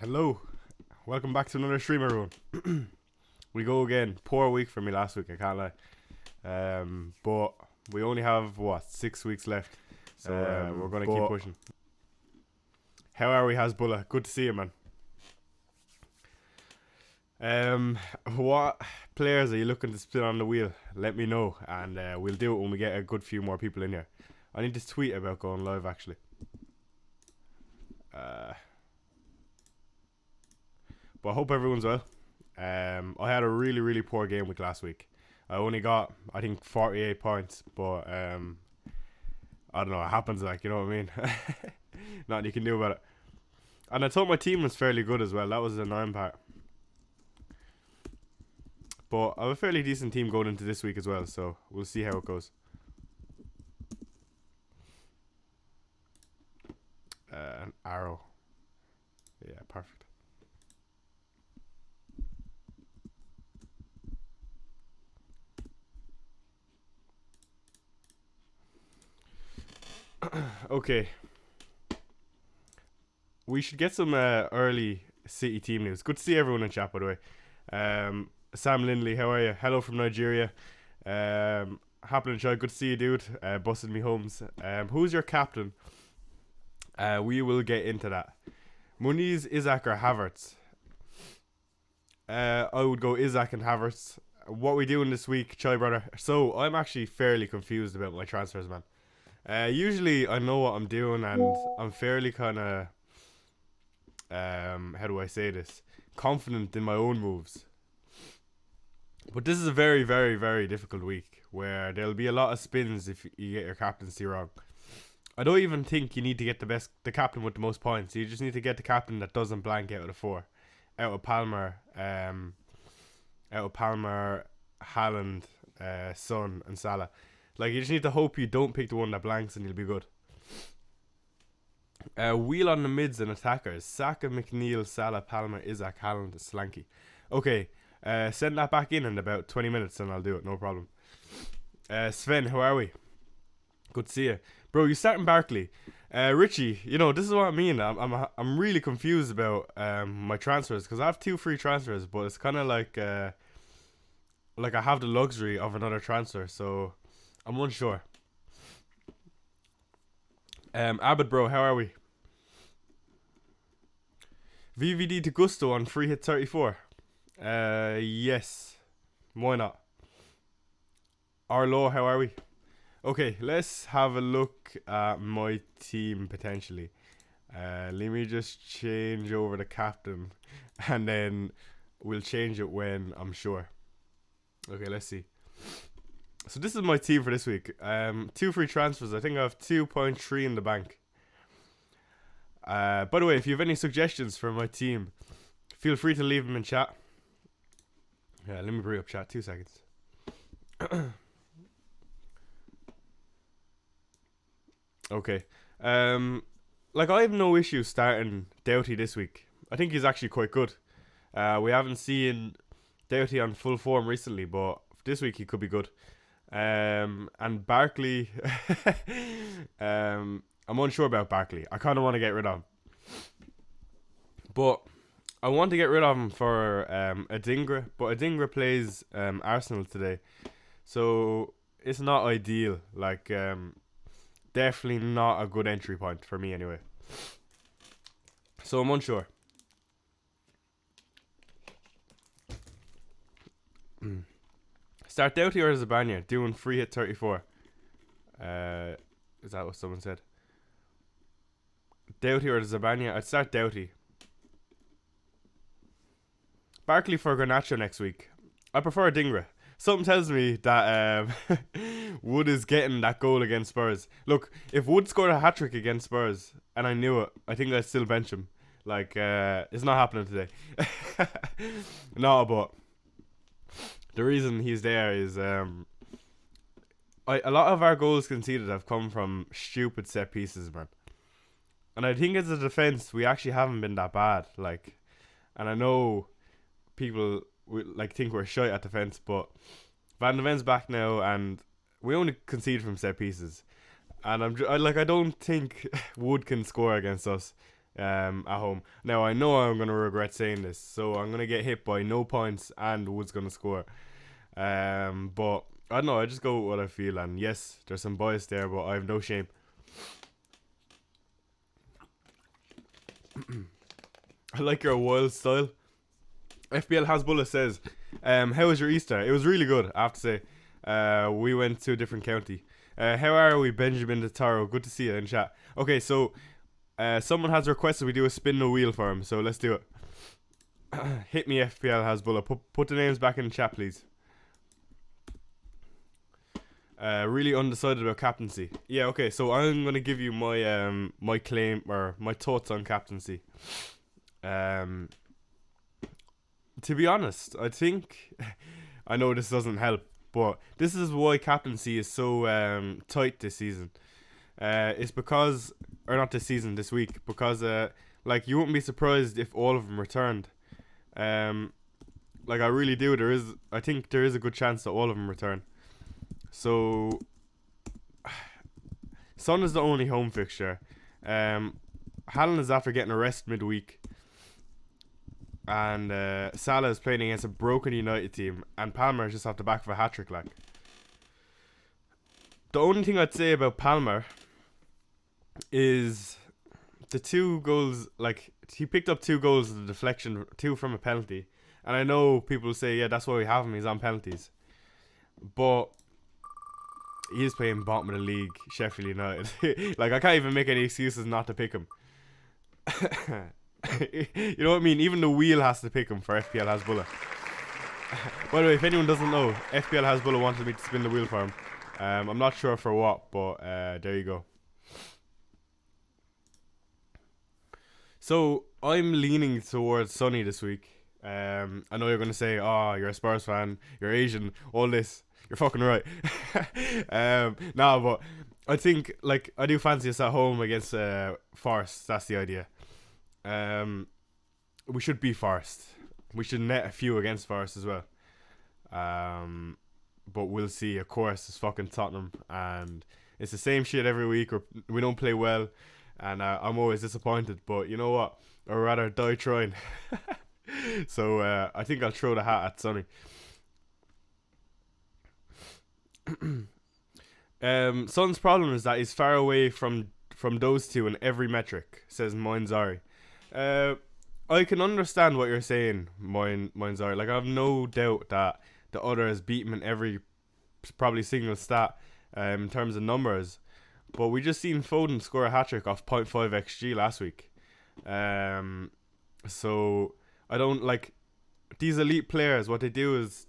Hello, welcome back to another stream, everyone. We go again. Poor week for me last week, I can't lie. But we only have 6 weeks left, so we're gonna keep pushing. How are we, Hasbullah? Good to see you, man. What players are you looking to spin on the wheel? Let me know, and we'll do it when we get a good few more people in here. I need to tweet about going live, actually. But I hope everyone's well. I had a really poor game week last week. I only got, I think, 48 points, but I don't know, it happens, like, you know what I mean? Nothing you can do about it. And I thought my team was fairly good as well. That was the annoying part. But I have a fairly decent team going into this week as well, so we'll see how it goes. An arrow. Yeah, perfect. Okay. We should get some early City team news. Good to see everyone in chat, by the way. Sam Lindley, how are you? Hello from Nigeria. Happening Chai, good to see you, dude. Busted me homes. Who's your captain? We will get into that. Muniz, Isaac, or Havertz? I would go Isaac and Havertz. What we doing this week, Chai brother? So I'm actually fairly confused about my transfers, man. Usually I know what I'm doing, and I'm fairly kind of how do I say this, confident in my own moves. But this is a very difficult week where there'll be a lot of spins if you get your captaincy wrong. I don't even think you need to get the captain with the most points. You just need to get the captain that doesn't blank out of the four. Out of Palmer, Haaland, Son and Salah. Like, you just need to hope you don't pick the one that blanks and you'll be good. Wheel on the mids and attackers. Saka, McNeil, Salah, Palmer, Isaac, Haaland, Slanky. Okay, send that back in about 20 minutes and I'll do it, no problem. Sven, how are we? Good to see you. Bro, you starting Barkley. Richie, you know, this is what I mean. I'm really confused about my transfers, because I have 2 free transfers, but it's kind of like I have the luxury of another transfer, so I'm unsure. Abbott, bro, how are we? VVD to Gusto on free hit 34. Yes. Why not? Arlo, how are we? Okay, let's have a look at my team potentially. Let me just change over the captain, and then we'll change it when I'm sure. Okay, let's see. So this is my team for this week. 2 free transfers. I think I have 2.3 in the bank. By the way, if you have any suggestions for my team, feel free to leave them in chat. Yeah, let me bring up chat. 2 seconds. Okay. Like, I have no issue starting Doughty this week. I think he's actually quite good. We haven't seen Doughty on full form recently, but this week he could be good. And Barkley, I'm unsure about Barkley. I kind of want to get rid of him, but I want to get rid of him for Adingra. But Adingra plays Arsenal today, so it's not ideal. Like, definitely not a good entry point for me anyway. So I'm unsure. Start Doughty or Zabanya? Doing free hit 34. Is that what someone said? Doughty or Zabanya? I'd start Doughty. Barkley for Garnacho next week. I prefer Dingra. Something tells me that Wood is getting that goal against Spurs. Look, if Wood scored a hat-trick against Spurs, and I knew it, I think I'd still bench him. Like, it's not happening today. No, but the reason he's there is a lot of our goals conceded have come from stupid set pieces, man. And I think as a defense, we actually haven't been that bad. Like, and I know people think we're shy at defense, but Van de Ven's back now, and we only concede from set pieces. And I don't think Wood can score against us. at home. Now I know I'm gonna regret saying this, so I'm gonna get hit by no points and Wood's gonna score. But I don't know. I just go with what I feel, and yes, there's some bias there, but I have no shame. I like your wild style. FBL Hasbullah says, how was your Easter? It was really good, I have to say. We went to a different county. How are we, Benjamin the Taro? Good to see you in chat. Okay, so someone has requested we do a spin the wheel for him, so let's do it. Hit me, FPL Hasbullah. Put the names back in the chat, please. Really undecided about captaincy. Yeah, okay, so I'm gonna give you my my claim or my thoughts on captaincy. To be honest, I think I know this doesn't help, but this is why captaincy is so tight this season. It's because, or not this season, this week, because like you wouldn't be surprised if all of them returned. Like I really do. I think there is a good chance that all of them return. So Son is the only home fixture. Haaland is after getting a rest midweek. And Salah is playing against a broken United team, and Palmer is just off the back of a hat-trick. Like, the only thing I'd say about Palmer is the 2 goals. Like, he picked up 2 goals of the deflection, 2 from a penalty, and I know people say, yeah, that's why we have him. He's on penalties, but he is playing bottom of the league, Sheffield United. Like, I can't even make any excuses not to pick him. You know what I mean? Even the wheel has to pick him for FPL Hasbullah. By the way, if anyone doesn't know, FPL Hasbullah wanted me to spin the wheel for him. I'm not sure for what, but there you go. So I'm leaning towards Sonny this week. I know you're gonna say, "Oh, you're a Spurs fan, you're Asian, all this." You're fucking right. Nah, but I think like I do fancy us at home against Forest. That's the idea. We should beat Forest. We should net a few against Forest as well. But we'll see. Of course, it's fucking Tottenham, and it's the same shit every week. Or we don't play well, and I'm always disappointed. But you know what? I'd rather die trying. So I think I'll throw the hat at Sonny. Son's problem is that he's far away from those 2 in every metric, says Moinzari. I can understand what you're saying, Moinzari. Like, I have no doubt that the other has beat him in every probably single stat in terms of numbers. But we just seen Foden score a hat-trick off 0.5 XG last week. So I don't like these elite players. What they do is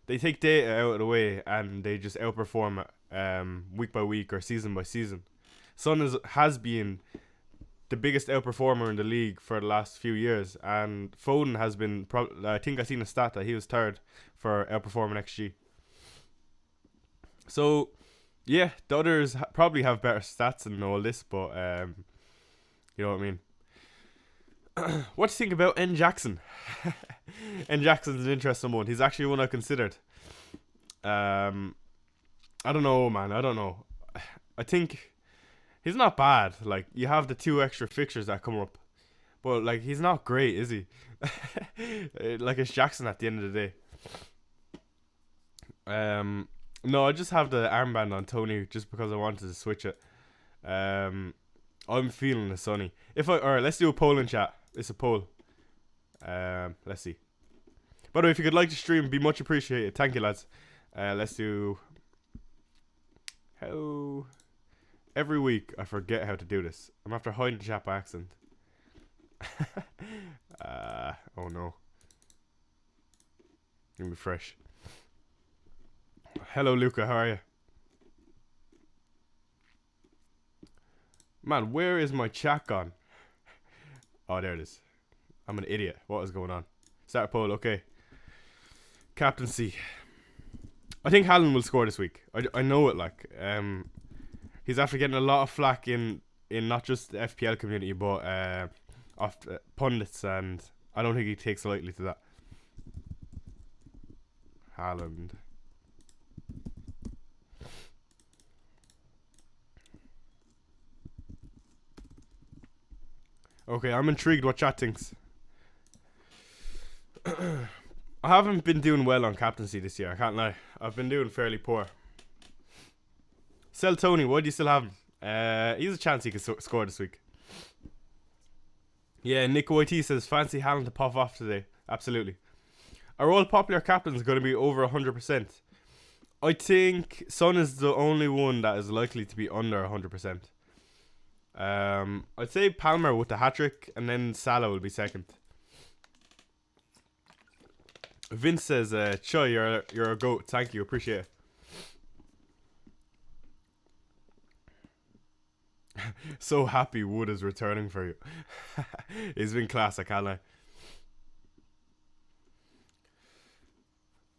they take data out of the way and they just outperform week by week or season by season. Son has been the biggest outperformer in the league for the last few years, and Foden has been I think I seen a stat that he was 3rd for outperforming XG. So yeah, the others probably have better stats and all this, but you know what I mean. What do you think about N Jackson? N Jackson's an interesting one. He's actually one I considered. I don't know, man. I don't know. I think he's not bad. Like, you have the 2 extra fixtures that come up, but like, he's not great, is he? Like, it's Jackson at the end of the day. No, I just have the armband on Tony just because I wanted to switch it. I'm feeling the Sonny. Alright, let's do a poll in chat. It's a poll. Let's see. By the way, if you could like the stream, be much appreciated. Thank you, lads. Let's do. How? Every week I forget how to do this. I'm after hiding the chat by accident. Oh no. Gonna be fresh. Hello, Luca. How are you? Man, where is my chat gone? Oh, there it is. I'm an idiot. What is going on? Start poll. Okay. Captaincy. I think Haaland will score this week. I know it. Like, he's after getting a lot of flack in not just the FPL community, but off pundits, and I don't think he takes lightly to that. Haaland. Okay, I'm intrigued what chat thinks. I haven't been doing well on captaincy this year, I can't lie. I've been doing fairly poor. Sell Tony, why do you still have him? He's a chance he could score this week. Yeah, Nick YT says fancy Haaland to pop off today. Absolutely. Are all popular captains going to be over 100%? I think Son is the only one that is likely to be under 100%. I'd say Palmer with the hat-trick, and then Salah will be second. Vince says, Choi, you're a goat. Thank you, appreciate it. So happy Wood is returning for you. He's been class, I can't lie.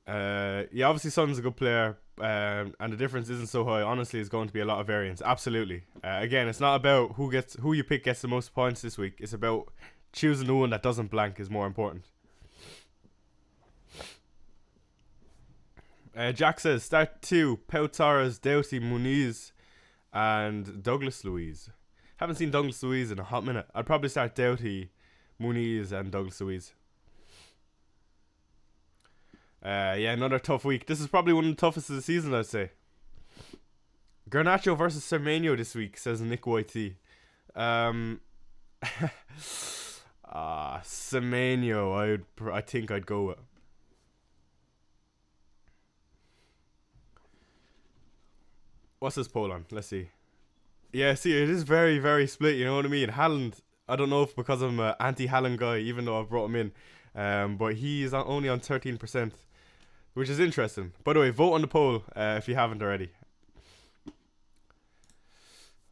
Yeah, obviously Son's a good player, and the difference isn't so high. Honestly, it's going to be a lot of variance. Absolutely. Again, it's not about who you pick gets the most points this week. It's about choosing the one that doesn't blank is more important. Jack says start 2: Pau Torres, Doughty, Muniz, and Douglas Luiz. Haven't seen Douglas Luiz in a hot minute. I'd probably start Doughty, Muniz, and Douglas Luiz. Yeah, another tough week. This is probably one of the toughest of the season, I'd say. Garnacho versus Semenyo this week, says Nick YT. Semenyo, I think I'd go with. What's this poll on? Let's see. Yeah, see, it is very, very split, you know what I mean? Haaland, I don't know if because I'm an anti-Haaland guy, even though I've brought him in. But he's only on 13%, which is interesting. By the way, vote on the poll if you haven't already.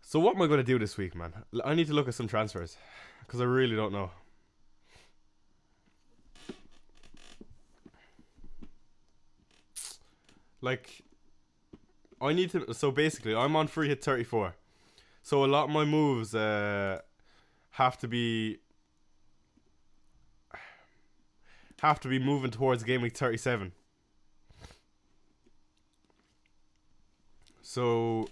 So what am I going to do this week, man? I need to look at some transfers, because I really don't know. Like, I need to... So basically, I'm on free hit 34. So a lot of my moves have to be moving towards game week 37. So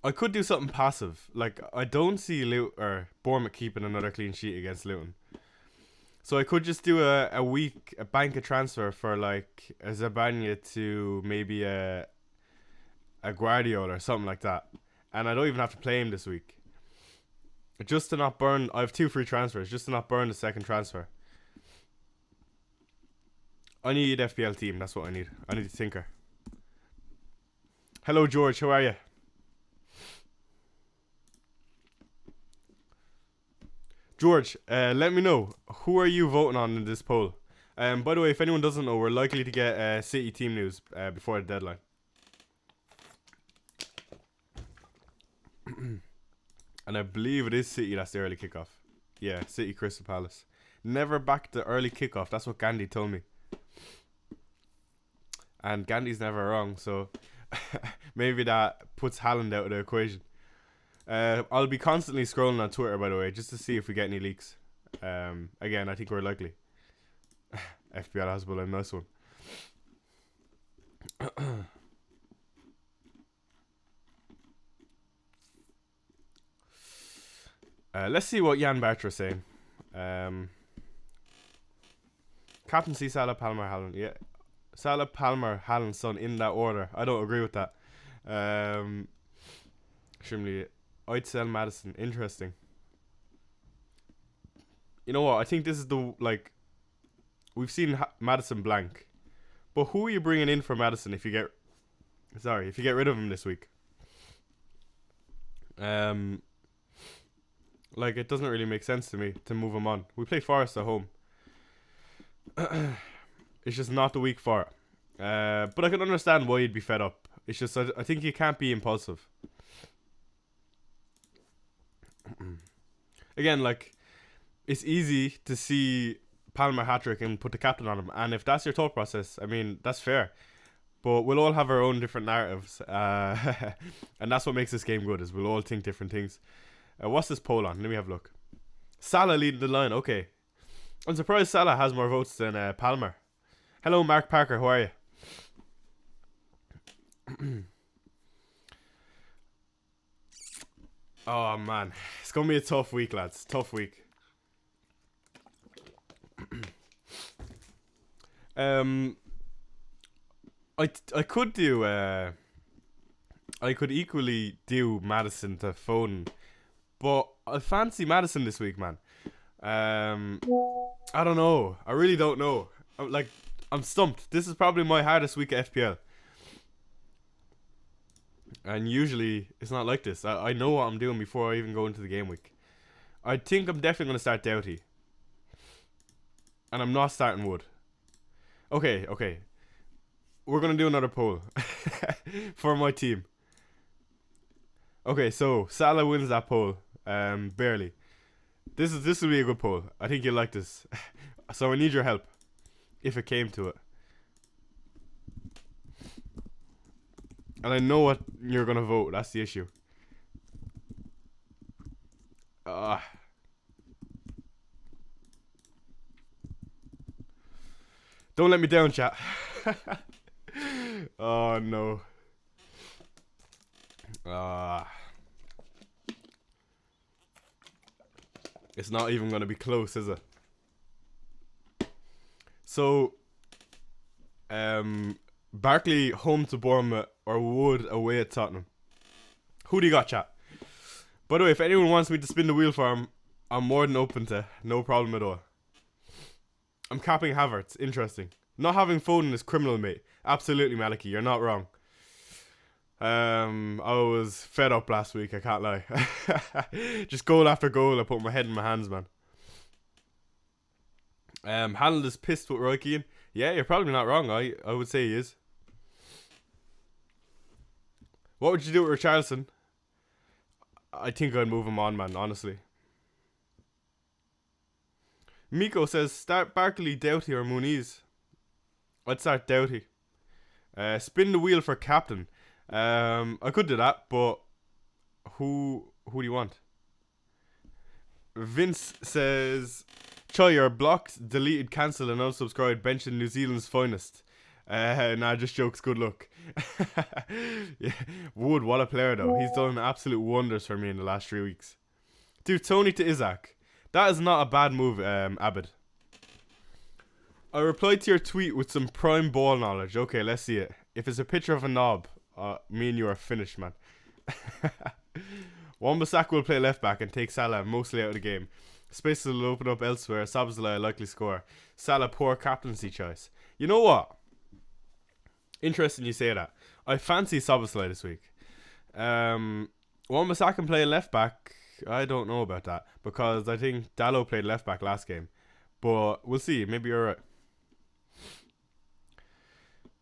I could do something passive. Like, I don't see Bournemouth keeping another clean sheet against Luton. So I could just do a bank a transfer for like a Zabanya to maybe a Guardiola or something like that. And I don't even have to play him this week. Just to not burn... I have 2 free transfers. Just to not burn the second transfer. I need FPL team. That's what I need. I need a thinker. Hello, George. How are you? George, let me know. Who are you voting on in this poll? By the way, if anyone doesn't know, we're likely to get City team news before the deadline. And I believe it is City that's the early kickoff. Yeah, City Crystal Palace. Never back the early kickoff. That's what Gandhi told me. And Gandhi's never wrong, so maybe that puts Haaland out of the equation. I'll be constantly scrolling on Twitter, by the way, just to see if we get any leaks. Again, I think we're likely. FPL Hasbulla, a nice one. Let's see what Jan Bartra's saying. Captaincy Salah, Palmer, Haaland. Yeah, Salah, Palmer, Haaland, Son in that order. I don't agree with that. Extremely. I'd sell Madison. Interesting. You know what? I think this is we've seen Madison blank, but who are you bringing in for Madison if you get rid of him this week? Like, it doesn't really make sense to me to move him on. We play Forest at home. It's just not the week for it. But I can understand why you'd be fed up. It's just I think you can't be impulsive. Again, like, it's easy to see Palmer hat-trick and put the captain on him. And if that's your thought process, I mean, that's fair. But we'll all have our own different narratives. And that's what makes this game good, is we'll all think different things. What's this poll on? Let me have a look. Salah leading the line. Okay. I'm surprised Salah has more votes than Palmer. Hello, Mark Parker. How are you? Oh man, it's gonna be a tough week, lads. Tough week. Um, I could do I could equally do Madison to Foden, but I fancy Madison this week, man. Um, I don't know. I really don't know. I'm stumped. This is probably my hardest week at FPL, and usually it's not like this. I know what I'm doing before I even go into the game week. I think I'm definitely gonna start Doughty, and I'm not starting Wood. Okay. We're gonna do another poll for my team. Okay, so Salah wins that poll. Barely. This will be a good poll. I think you'll like this. So I need your help, if it came to it. And I know what you're gonna vote. That's the issue. Don't let me down, chat. Oh no. It's not even gonna be close, is it? So, Barkley home to Bournemouth or Wood away at Tottenham. Who do you got, chat? By the way, if anyone wants me to spin the wheel for him, I'm more than open to. No problem at all. I'm capping Havertz. Interesting. Not having Foden is criminal, mate. Absolutely, Maliki. You're not wrong. I was fed up last week. I can't lie. Just goal after goal. I put my head in my hands, man. Haaland is pissed with Roy Keane. Yeah, you're probably not wrong. I would say he is. What would you do with Richarlison? I think I'd move him on, man. Honestly. Miko says start Barkley, Doughty, or Muniz. I'd start Doughty. Spin the wheel for captain. I could do that, but who do you want? Vince says Choi, you're blocked, deleted, cancelled, and unsubscribed, benching New Zealand's finest. Nah, just jokes, good luck. Yeah. Wood, what a player though. He's done absolute wonders for me in the last 3 weeks. Dude, Tony to Isaac. That is not a bad move, Abid. I replied to your tweet with some prime ball knowledge. Okay, let's see it. If it's a picture of a knob, me and you are finished, man. Wan-Bissaka will play left back and take Salah mostly out of the game. Spaces will open up elsewhere. Szoboszlai likely score. Salah poor captaincy choice. You know what? Interesting you say that. I fancy Szoboszlai this week. Wan-Bissaka can play left back. I don't know about that because I think Dalot played left back last game. But we'll see. Maybe you're right.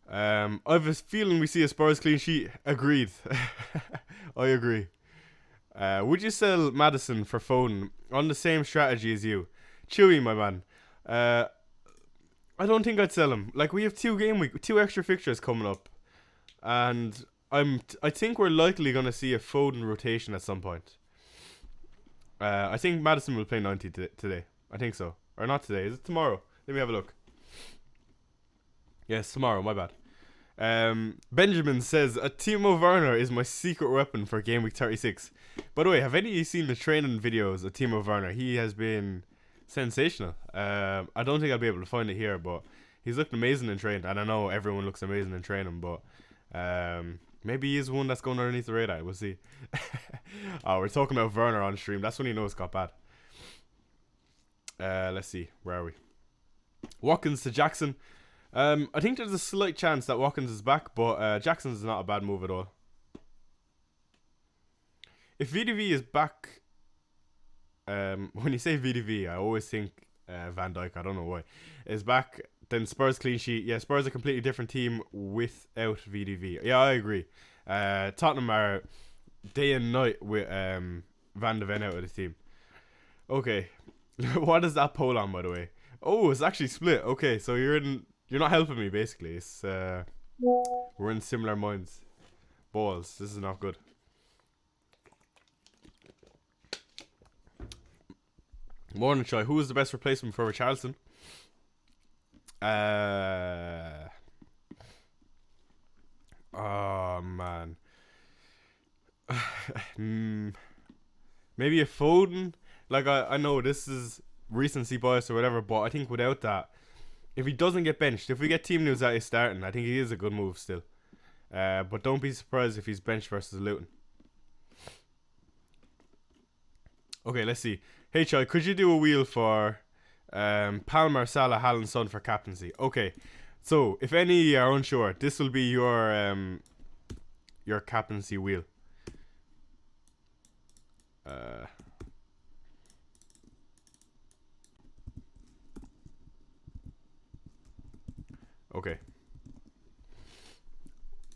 I have a feeling we see a Spurs clean sheet. Agreed. I agree. Would you sell Madison for Foden on the same strategy as you? Chewy, my man. I don't think I'd sell him. Like, we have 2 extra fixtures coming up. And I think we're likely going to see a Foden rotation at some point. I think Madison will play 90 today. I think so. Or not today. Is it tomorrow? Let me have a look. Yes, tomorrow. My bad. Benjamin says a Timo Werner is my secret weapon for game week 36. By the way, have any of you seen the training videos of Timo Werner? He has been sensational. I don't think I'll be able to find it here, but he's looked amazing in training. And I know everyone looks amazing in training, but maybe he is one that's going underneath the radar. We'll see. Oh, we're talking about Werner on stream. That's when you know it's got bad. Let's see. Where are we? Watkins to Jackson. I think there's a slight chance that Watkins is back, but Jackson's not a bad move at all. If VDV is back, when you say VDV, I always think Van Dijk. I don't know why. Is back, then Spurs clean sheet. Yeah, Spurs are a completely different team without VDV. Yeah, I agree. Tottenham are day and night with Van de Ven out of the team. Okay, what is that poll on, by the way? Oh, it's actually split. Okay, so you're not helping me, basically. It's we're in similar minds. Balls. This is not good. Morning, Chai. Who is the best replacement for Richarlison? Oh man. Maybe a Foden. Like I know this is recency bias or whatever, but I think without that, if he doesn't get benched, if we get team news that he's starting, I think he is a good move still. But don't be surprised if he's benched versus Luton. Okay, let's see. Hey Choi, could you do a wheel for Palmer, Salah, Haaland, Son for captaincy? Okay, so if any are unsure, this will be your captaincy wheel. Okay.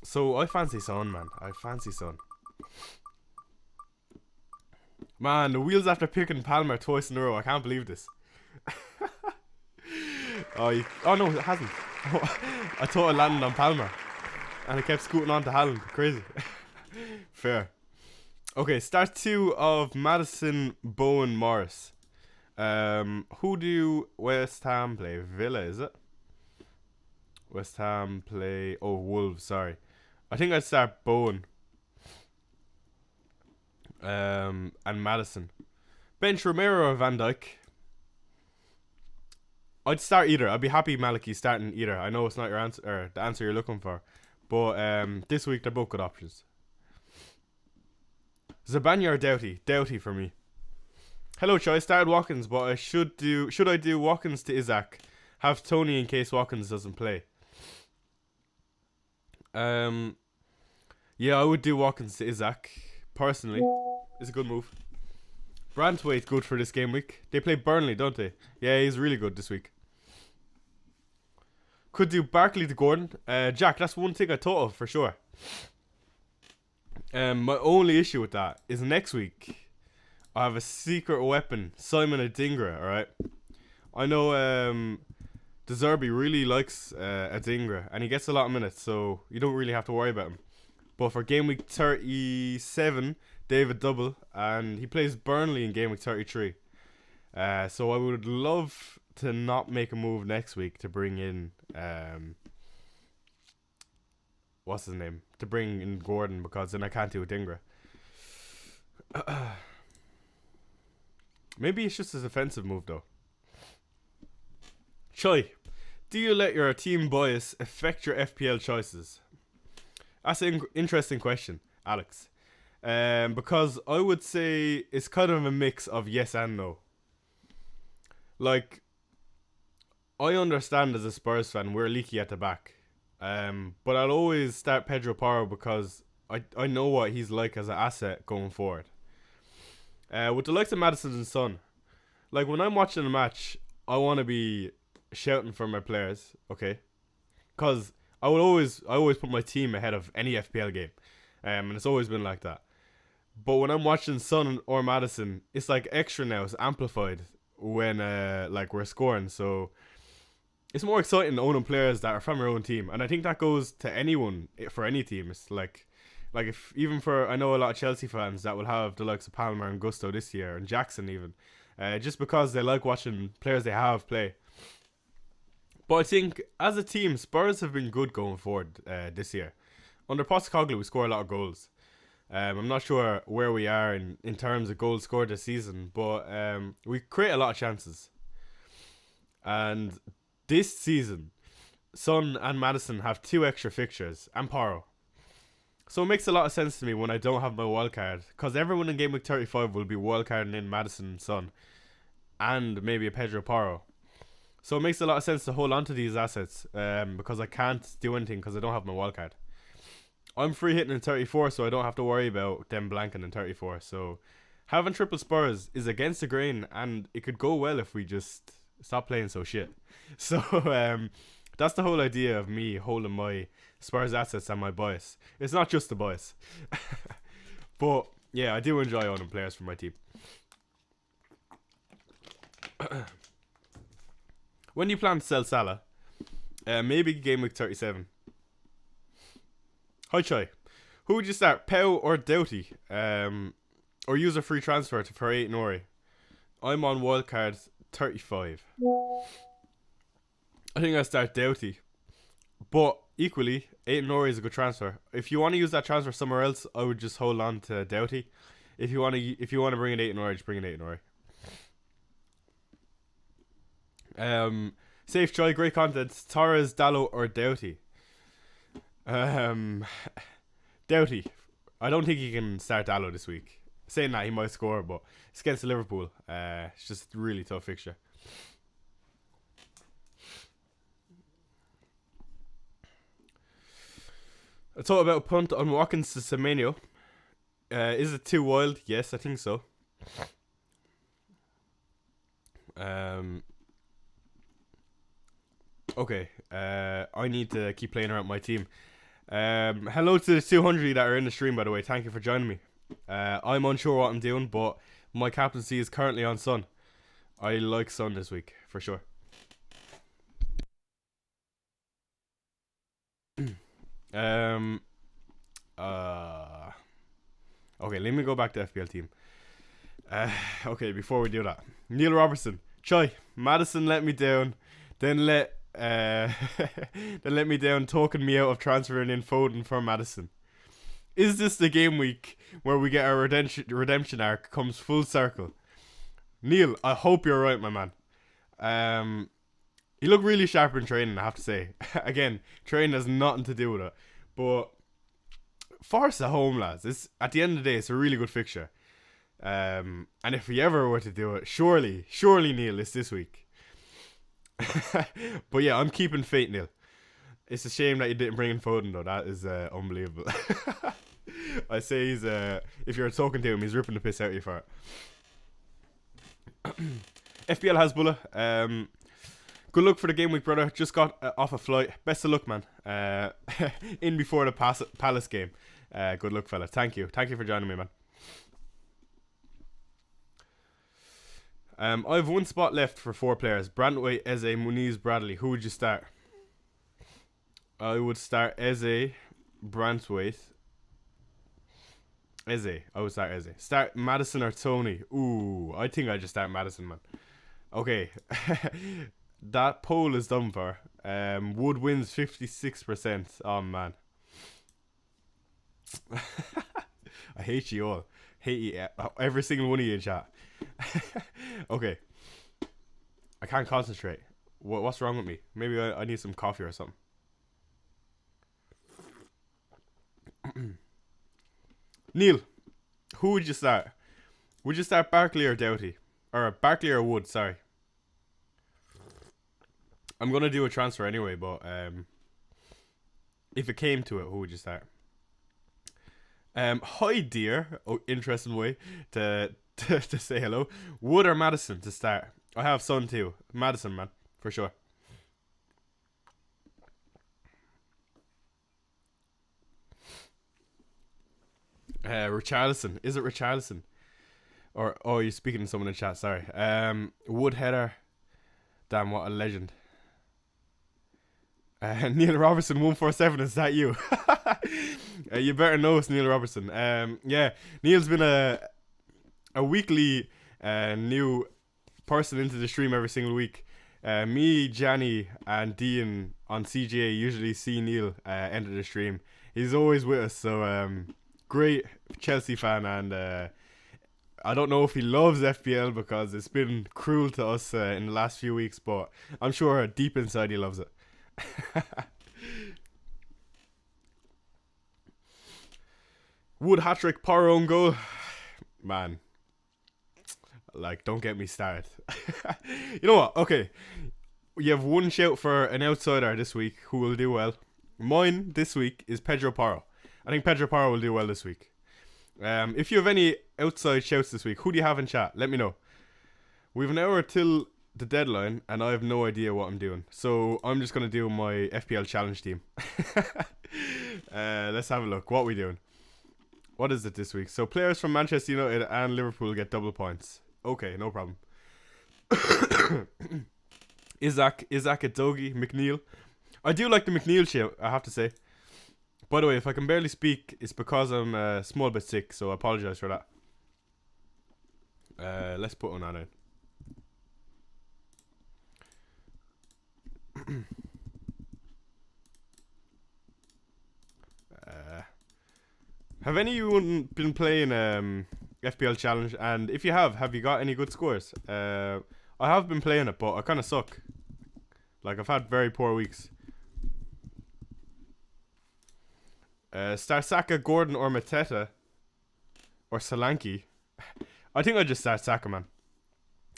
So I fancy Son, man. I fancy Son. Man, the wheels after picking Palmer twice in a row. I can't believe this. Oh no, it hasn't. I thought I landed on Palmer, and I kept scooting on to Haaland. Crazy. Fair. Okay, start 2 of Madison, Bowen, Morris. Who do West Ham play? Villa, is it? West Ham play... Oh, Wolves, sorry. I think I'd start Bowen. And Madison. Bench Romero or Van Dijk? I'd start either. I'd be happy Maliki starting either. I know it's not your answer, or the answer you're looking for, but this week they're both good options. Zabanya or Doughty? Doughty for me. Hello, Choi. I started Watkins, but should I do Watkins to Isaac? Have Tony in case Watkins doesn't play. Yeah, I would do Watkins to Isaac personally. It's a good move. Brantwaite good for this game week. They play Burnley, don't they? Yeah, he's really good this week. Could do Barkley to Gordon. Jack, that's one thing I thought of for sure. My only issue with that is next week I have a secret weapon, Simon Adingra, alright? I know De Zerbi really likes Adingra, and he gets a lot of minutes, so you don't really have to worry about him. But for game week 37, David double, and he plays Burnley in game week 33. So I would love to not make a move next week to bring in what's his name? To bring in Gordon, because then I can't do Adingra. Maybe it's just a defensive move though. Choi, do you let your team bias affect your FPL choices? That's an interesting question, Alex. Because I would say it's kind of a mix of yes and no. Like, I understand as a Spurs fan we're leaky at the back, but I'll always start Pedro Porro because I know what he's like as an asset going forward. With the likes of Madison and Son, like when I'm watching a match, I want to be shouting for my players, okay? Because I always put my team ahead of any FPL game, and it's always been like that. But when I'm watching Son or Madison, it's like extra now. It's amplified when like we're scoring. So it's more exciting owning players that are from your own team, and I think that goes to anyone for any team. It's like if even for, I know a lot of Chelsea fans that will have the likes of Palmer and Gusto this year, and Jackson even, just because they like watching players they have play. But I think as a team, Spurs have been good going forward this year. Under Postecoglou, we score a lot of goals. I'm not sure where we are in terms of goals scored this season, but we create a lot of chances. And this season, Son and Madison have 2 extra fixtures, and Porro. So it makes a lot of sense to me when I don't have my wildcard, because everyone in game week 35 will be wildcarding in Madison and Son, and maybe a Pedro Porro. So it makes a lot of sense to hold on to these assets, because I can't do anything because I don't have my wildcard. I'm free hitting in 34, so I don't have to worry about them blanking in 34. So having triple Spurs is against the grain, and it could go well if we just stop playing so shit. So that's the whole idea of me holding my Spurs assets and my bias. It's not just the bias. But yeah, I do enjoy owning players for my team. When do you plan to sell Salah? Maybe game week 37. Hi Choi. Who would you start, Pau or Doughty? Or use a free transfer for 8 Nori? I'm on wildcard 35. I think I start Doughty. But equally, 8 Nori is a good transfer. If you want to use that transfer somewhere else, I would just hold on to Doughty. If you want to bring an 8 in Ori, just bring an 8 in Ori. Safe try, great content. Torres, Dallo, or Doughty. Doughty. I don't think he can start Dallo this week. Saying that, he might score, but it's against Liverpool. It's just a really tough fixture. I thought about a punt on Watkins to Semenyo. Is it too wild? Yes, I think so. Okay. I need to keep playing around my team. Hello to the 200 that are in the stream, by the way. Thank you for joining me. I'm unsure what I'm doing, but my captaincy is currently on Son. I like Son this week, for sure. Okay, let me go back to FPL team. Okay, before we do that, Neil Robertson, Choi, Madison let me down, then let me down, talking me out of transferring in Foden for Madison. Is this the game week where we get our redemption arc comes full circle? Neil, I hope you're right, my man. You look really sharp in training, I have to say. Again, training has nothing to do with it, but Forest at home, lads. It's at the end of the day, it's a really good fixture. And if we ever were to do it, surely, Neil, it's this week. But yeah, I'm keeping faith, Neil. It's a shame that you didn't bring in Foden, though. That is unbelievable. I say he's if you're talking to him, he's ripping the piss out of you for it. FPL Hasbulla. Good luck for the game week, brother. Just got off a flight. Best of luck, man. In before the Palace game. Good luck, fella. Thank you for joining me, man. I have one spot left for 4 players. Brantwaite, Eze, Muniz, Bradley. Who would you start? I would start Eze, Brantwaite. Eze. I would start Eze. Start Madison or Tony. Ooh, I think I just start Madison, man. Okay. That poll is done for. Wood wins 56%. Oh, man. I hate you all. Hate you. Every single one of you in chat. Okay. I can't concentrate. What's wrong with me? Maybe I need some coffee or something. Neil, who would you start? Would you start Barkley or Doughty? Or Barkley or Wood, sorry. I'm going to do a transfer anyway, but if it came to it, who would you start? Hi, dear. Oh, interesting way to say hello. Wood or Madison to start? I have Son too. Madison, man, for sure. Richarlison. Is it Richarlison? Or oh, you're speaking to someone in chat. Sorry. Wood header. Damn, what a legend. Neil Robertson 147. Is that you? You better know it's Neil Robertson. Yeah, Neil's been a weekly new person into the stream every single week. Me, Janny, and Dean on CGA usually see Neil enter the stream. He's always with us, so great Chelsea fan, and I don't know if he loves FPL because it's been cruel to us in the last few weeks, but I'm sure deep inside he loves it. Wood hat-trick, power own goal. Man, like, don't get me started. You know what? Okay, you have one shout for an outsider this week who will do well. Mine this week is Pedro Porro. I think Pedro Porro will do well this week. If you have any outside shouts this week, who do you have in chat? Let me know. We have an hour till the deadline, and I have no idea what I'm doing. So I'm just going to do my FPL challenge team. Let's have a look. What are we doing? What is it this week? So players from Manchester United and Liverpool get double points. Okay, no problem. Isaac Adogi, McNeil. I do like the McNeil shout, I have to say. By the way, if I can barely speak, it's because I'm a small bit sick, so I apologise for that. Let's put one on it. Have anyone been playing FPL challenge, and if you have you got any good scores? I have been playing it, but I kind of suck. Like, I've had very poor weeks. Start Saka, Gordon, or Mateta, or Solanke. I think I just start Saka, man.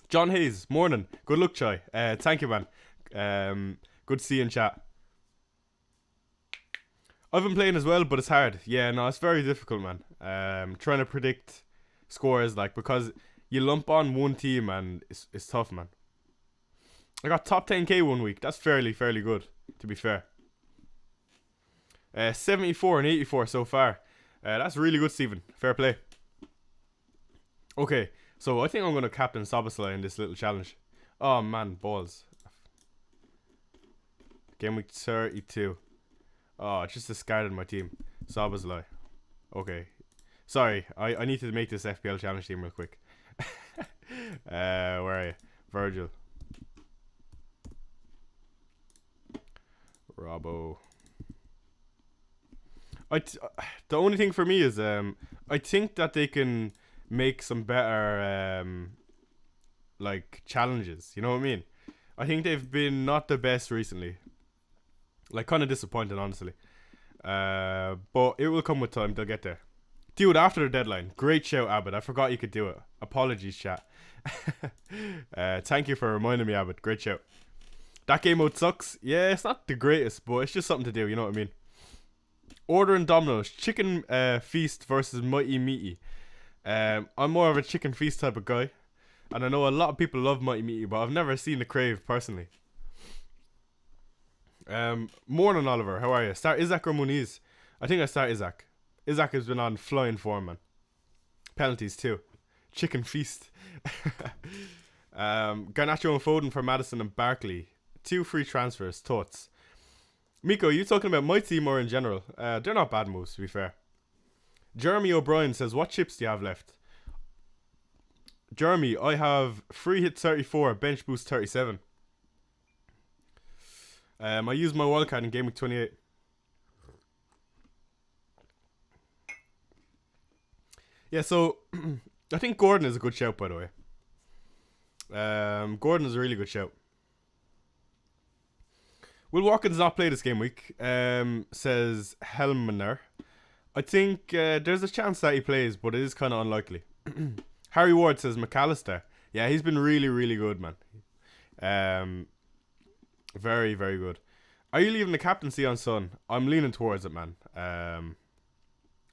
John Hayes, morning. Good luck, Chai. Thank you, man. Good to see you in chat. I've been playing as well, but it's hard. Yeah, no, it's very difficult, man. Trying to predict scores, like, because you lump on one team and it's tough, man. I got top 10k one week. That's fairly good, to be fair. 74 and 84 so far. That's really good, Stephen. Fair play. Okay, so I think I'm going to captain Szoboszlai in this little challenge. Oh, man, balls. Game week 32. Oh, I just discarded my team. Szoboszlai. Okay. Sorry, I need to make this FPL challenge team real quick. Where are you? Virgil. Robbo. The only thing for me is I think that they can make some better like challenges. You know what I mean? I think they've been not the best recently. Like, kind of disappointed, honestly. But it will come with time. They'll get there. Do it after the deadline. Great shout, Abbott. I forgot you could do it. Apologies, chat. Thank you for reminding me, Abbott. Great shout. That game mode sucks. Yeah, it's not the greatest, but it's just something to do. You know what I mean? Order and Domino's. Chicken feast versus Mighty Meaty. I'm more of a chicken feast type of guy. And I know a lot of people love Mighty Meaty, but I've never seen the crave personally. Morning, Oliver. How are you? Start Isaac or Muniz? I think I start Isaac. Isaac has been on flying form, man. Penalties too. Chicken feast. Garnacho and Foden for Madison and Barkley. 2 free transfers. Thoughts? Miko, are you talking about my team or in general? They're not bad moves, to be fair. Jeremy O'Brien says, what chips do you have left? Jeremy, I have free hit 34, bench boost 37. I used my wildcard in game week 28. Yeah, so I think Gordon is a good shout, by the way. Gordon is a really good shout. Will Watkins not play this game week? Says Helmener. I think there's a chance that he plays, but it is kind of unlikely. Harry Ward says McAllister. Yeah, he's been really good, man. Very good. Are you leaving the captaincy on Son? I'm leaning towards it, man. I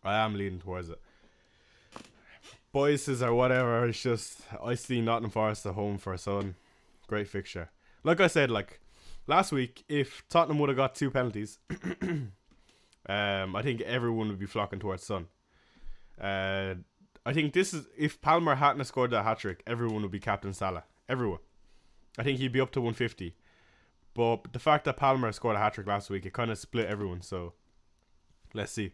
am leaning towards it. Boyces or whatever, it's just, I see Nottingham Forest at home for Son. Great fixture. Like I said, like last week, if Tottenham would have got 2 penalties, I think everyone would be flocking towards Son. I think this is, if Palmer hadn't scored that hat-trick, everyone would be Captain Salah. Everyone. I think he'd be up to 150. But the fact that Palmer scored a hat-trick last week, it kind of split everyone, so let's see.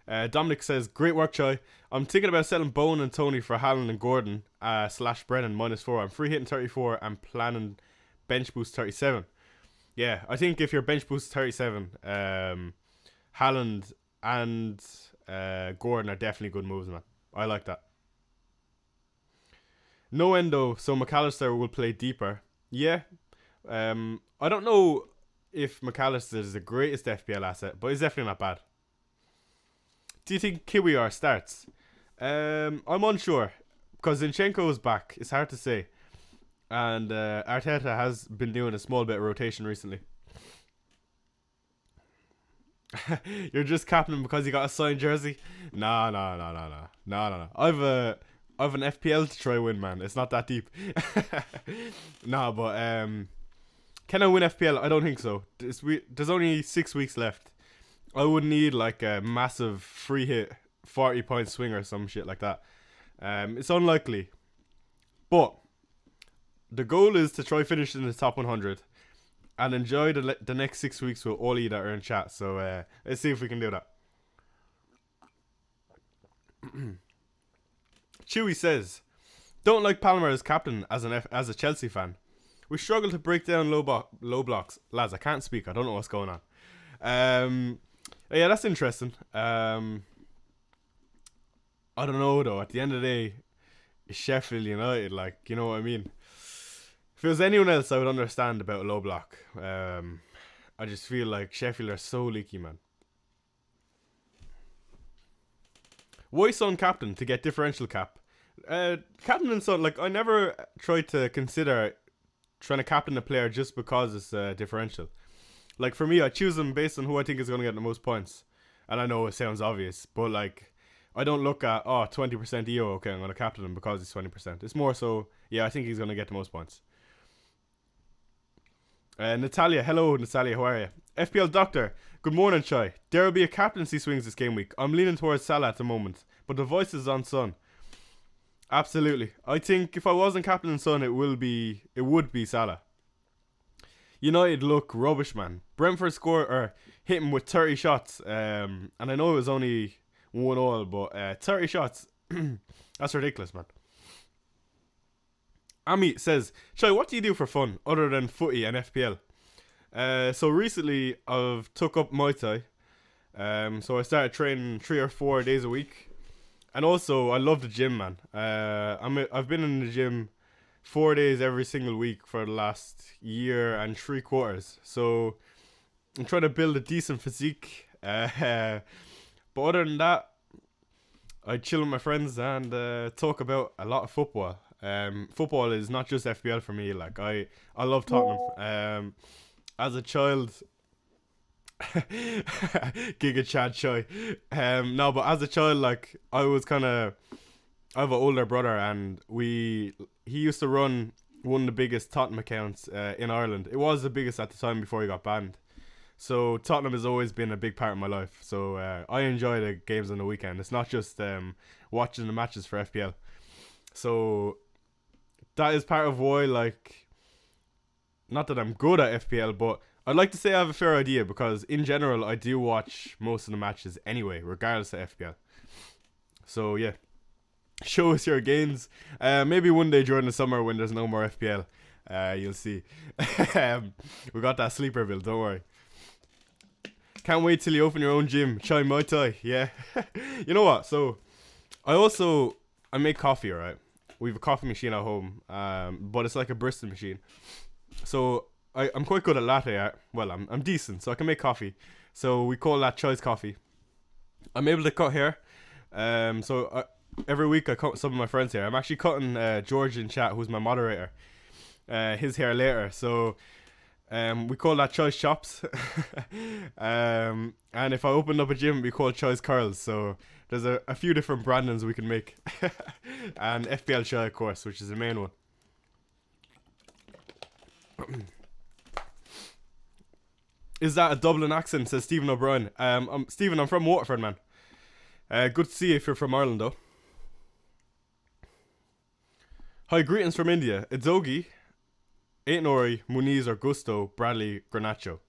Dominic says, great work, Choi. I'm thinking about selling Bowen and Tony for Haaland and Gordon / Brennan -4. I'm free hitting 34 and planning bench boost 37. Yeah, I think if you're bench boost 37, Haaland and Gordon are definitely good moves, man. I like that. No Endo, so McAllister will play deeper. Yeah. I don't know if McAllister is the greatest FPL asset, but he's definitely not bad. Do you think Kiwior starts? I'm unsure, because Zinchenko is back. It's hard to say. And Arteta has been doing a small bit of rotation recently. You're just capping him because he got a signed jersey? No. I've an FPL to try win, man. It's not that deep. No, but can I win FPL? I don't think so. There's only 6 weeks left. I would need like a massive free hit 40-point swing or some shit like that. It's unlikely. But the goal is to try finish in the top 100 and enjoy the next 6 weeks with all of you that are in chat. So let's see if we can do that. Chewy says, don't like Palmer as captain as a Chelsea fan. We struggle to break down low blocks. Lads, I can't speak. I don't know what's going on. Yeah, that's interesting. I don't know though. At the end of the day, it's Sheffield United. Like, you know what I mean. If it was anyone else, I would understand about a low block. I just feel like Sheffield are so leaky, man. Why Son captain to get differential cap? Captain and Son, like I never tried to consider trying to captain a player just because it's differential. Like for me, I choose them based on who I think is going to get the most points. And I know it sounds obvious, but like I don't look at 20% EO. Okay, I'm going to captain him because he's 20%. It's more so, yeah, I think he's going to get the most points. Natalia, hello Natalia, how are you? FPL Doctor, good morning, Chai. There will be a captaincy swings this game week. I'm leaning towards Salah at the moment, but the voice is on Son. Absolutely, I think if I wasn't captain Son, it would be Salah. United look rubbish, man. Brentford hit him with 30 shots, and I know it was only 1-1, but 30 shots, that's ridiculous, man. Ami says, Chai, what do you do for fun other than footy and FPL? So recently I've took up Muay Thai. So I started training 3 or 4 days a week. And also I love the gym, man. I've been in the gym 4 days every single week for the last year and 3/4. So I'm trying to build a decent physique. But other than that, I chill with my friends and talk about a lot of football. Football is not just FPL for me. Like I love Tottenham. As a child, Giga Chad Chai. No, but as a child, like I have an older brother, and he used to run one of the biggest Tottenham accounts in Ireland. It was the biggest at the time before he got banned. So Tottenham has always been a big part of my life. So I enjoy the games on the weekend. It's not just watching the matches for FPL. So that is part of why, like, not that I'm good at FPL, but I'd like to say I have a fair idea, because in general I do watch most of the matches anyway, regardless of FPL. So yeah, show us your gains. Maybe one day during the summer when there's no more FPL, you'll see. We got that sleeper bill, don't worry. Can't wait till you open your own gym. Chai Muay Thai, yeah. You know what? So I make coffee, right? We have a coffee machine at home, but it's like a Bristol machine. So I'm quite good at latte art. Well, I'm decent, so I can make coffee. So we call that Chai's coffee. I'm able to cut hair. Every week I cut some of my friends' hair. I'm actually cutting George in chat, who's my moderator, his hair later. So we call that Chai's chops. And if I opened up a gym, we call it Chai's curls. So there's a few different brandings we can make. And FPL Chai, of course, which is the main one. Is that a Dublin accent? Says Stephen O'Brien. Stephen, I'm from Waterford, man. Good to see you if you're from Ireland, though. Hi, greetings from India. Idzogi, Aitnori, Muniz, or Gusto, Bradley, Granacho.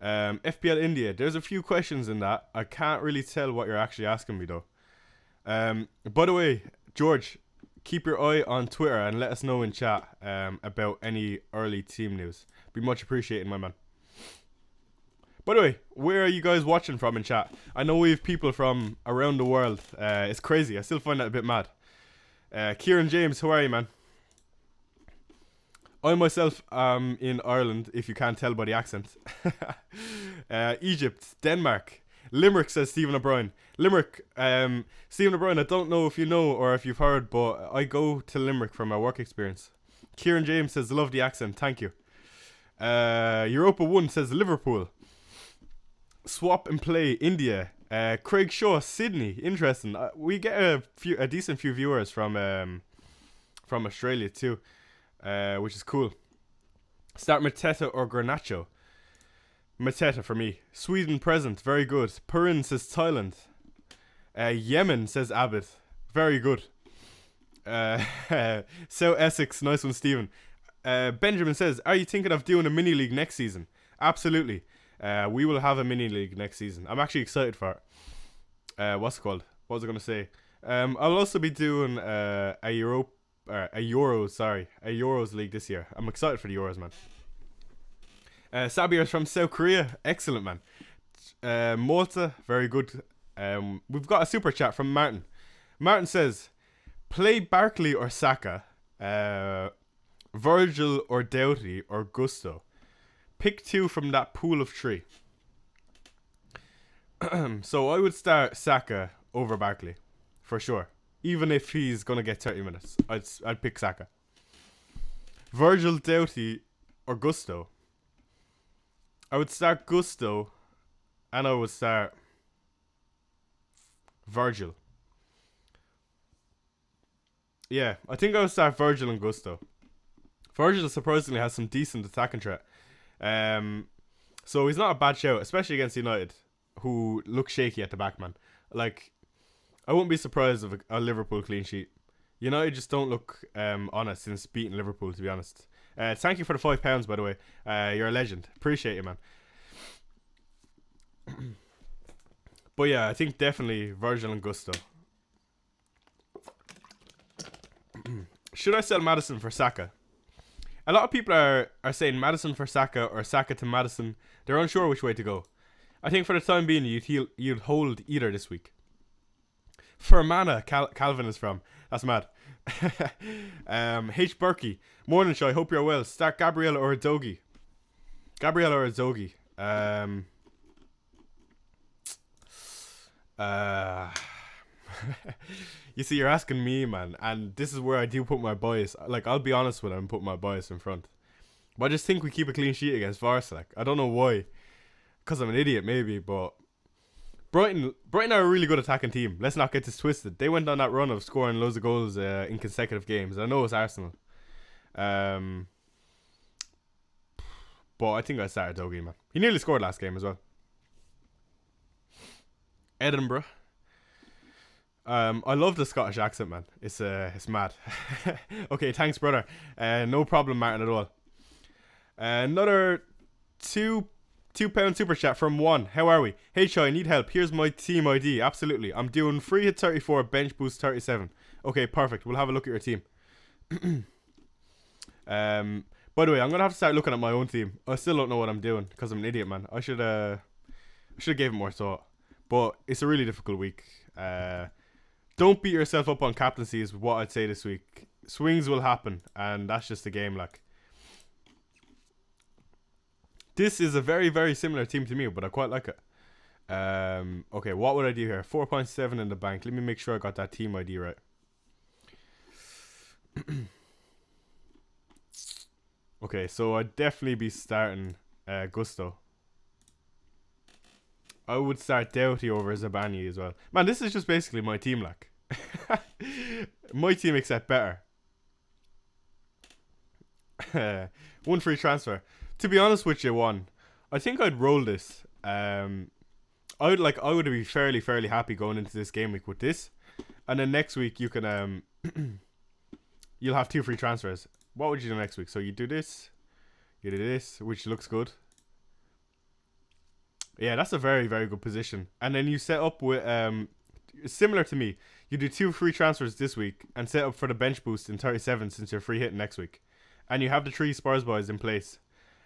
FPL India. There's a few questions in that. I can't really tell what you're actually asking me, though. By the way, George, keep your eye on Twitter and let us know in chat about any early team news. Be much appreciated, my man. By the way, where are you guys watching from in chat? I know we have people from around the world. It's crazy. I still find that a bit mad. Kieran James, how are you, man? I myself am in Ireland, if you can't tell by the accent. Egypt, Denmark, Limerick, says Stephen O'Brien. Limerick, Stephen O'Brien, I don't know if you know or if you've heard, but I go to Limerick for my work experience. Kieran James says, love the accent, thank you. Europa 1 says Liverpool. Swap and Play, India. Craig Shaw, Sydney, interesting. We get a decent few viewers from Australia too, which is cool. Start Mateta or Garnacho. Mateta for me. Sweden present, very good. Purin says Thailand. Yemen, says Abbott, very good. South Essex, nice one, Stephen. Benjamin says, are you thinking of doing a mini league next season? Absolutely. We will have a mini league next season. I'm actually excited for it. What's it called? What was I going to say? I'll also be doing a Euros league this year. I'm excited for the Euros, man. Sabir from South Korea. Excellent, man. Malta, very good. We've got a super chat from Martin. Martin says, play Barkley or Saka, Virgil or Doughty or Gusto. Pick 2 from that pool of 3. So I would start Saka over Barkley, for sure. Even if he's gonna get 30 minutes, I'd pick Saka. Virgil, Doughty, or Gusto. I would start Gusto, and I would start Virgil. Yeah, I think I would start Virgil and Gusto. Virgil surprisingly has some decent attacking threat. So he's not a bad shout, especially against United, who look shaky at the back, man. Like, I wouldn't be surprised if a Liverpool clean sheet. United just don't look on it since beating Liverpool, to be honest. Thank you for the £5, by the way. You're a legend. Appreciate you, man. But yeah, I think definitely Virgil and Gusto. Should I sell Maddison for Saka? A lot of people are saying Maddison for Saka or Saka to Maddison. They're unsure which way to go. I think for the time being, you'd hold either this week. Fermanagh, Calvin is from. That's mad. H. Berkey. Morning, Shy. Hope you're well. Start Gabriel or Udogie. Gabriel or Udogie. You see, you're asking me, man, and this is where I do put my bias. Like, I'll be honest with it and put my bias in front. But I just think we keep a clean sheet against Varsa. Like, I don't know why. Because I'm an idiot, maybe, but Brighton are a really good attacking team. Let's not get this twisted. They went on that run of scoring loads of goals in consecutive games. I know it's Arsenal. But I think I started Udogie, man. He nearly scored last game as well. Edinburgh. I love the Scottish accent, man. It's mad. Okay, thanks, brother. No problem, Martin, at all. Another £2 super chat from One. How are we? Hey, Chai, I need help. Here's my team ID. Absolutely. I'm doing free hit 34, bench boost 37. Okay, perfect. We'll have a look at your team. By the way, I'm gonna have to start looking at my own team. I still don't know what I'm doing because I'm an idiot, man. I should have gave it more thought. But it's a really difficult week. Don't beat yourself up on captaincy is what I'd say this week. Swings will happen, and that's just the game, like. This is a very, very similar team to me, but I quite like it. Okay, what would I do here? 4.7 in the bank. Let me make sure I got that team ID right. Okay, so I'd definitely be starting Gusto. I would start Doughty over Zabani as well. Man, this is just basically my team, like. My team except better. One free transfer. To be honest with you, I think I'd roll this. I would be fairly happy going into this game week with this. And then next week you can you'll have 2 free transfers. What would you do next week? So you do this, you do this, which looks good. Yeah, that's a very, very good position. And then you set up with similar to me. You do 2 free transfers this week and set up for the bench boost in 37 since you're free hitting next week. And you have the 3 Spurs boys in place.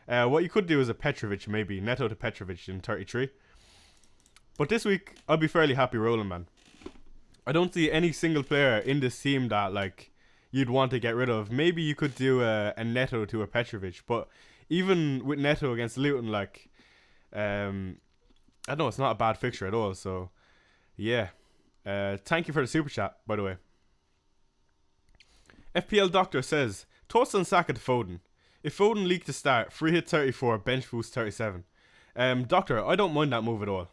What you could do is a Petrovic, maybe Neto to Petrovic in 33. But this week I'll be fairly happy rolling, man. I don't see any single player in this team that like you'd want to get rid of. Maybe you could do a Neto to a Petrovic, but even with Neto against Luton, like I don't know, it's not a bad fixture at all. So yeah, thank you for the super chat, by the way. FPL Doctor says thoughts on Saka to Foden. If Foden leaked to start, free hit 34, bench boost 37. Doctor, I don't mind that move at all.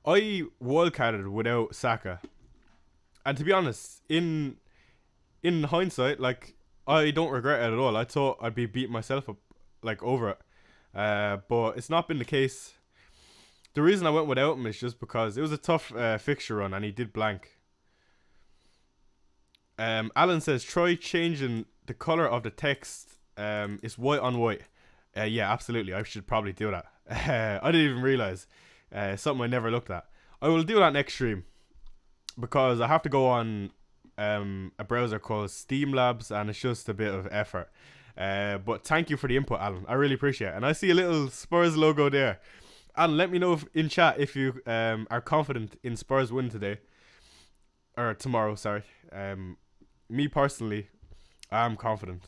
I wildcarded without Saka, and to be honest, in hindsight, like I don't regret it at all. I thought I'd be beating myself up like over it, but it's not been the case. The reason I went without him is just because it was a tough fixture run and he did blank. Alan says try changing the color of the text. It's white on white. Yeah, absolutely. I should probably do that. I didn't even realize. Something I never looked at. I will do that next stream because I have to go on a browser called Steam Labs and it's just a bit of effort. But thank you for the input, Alan. I really appreciate it. And I see a little Spurs logo there. Alan, let me know in chat if you are confident in Spurs win today. or tomorrow, sorry. Me personally, I'm confident.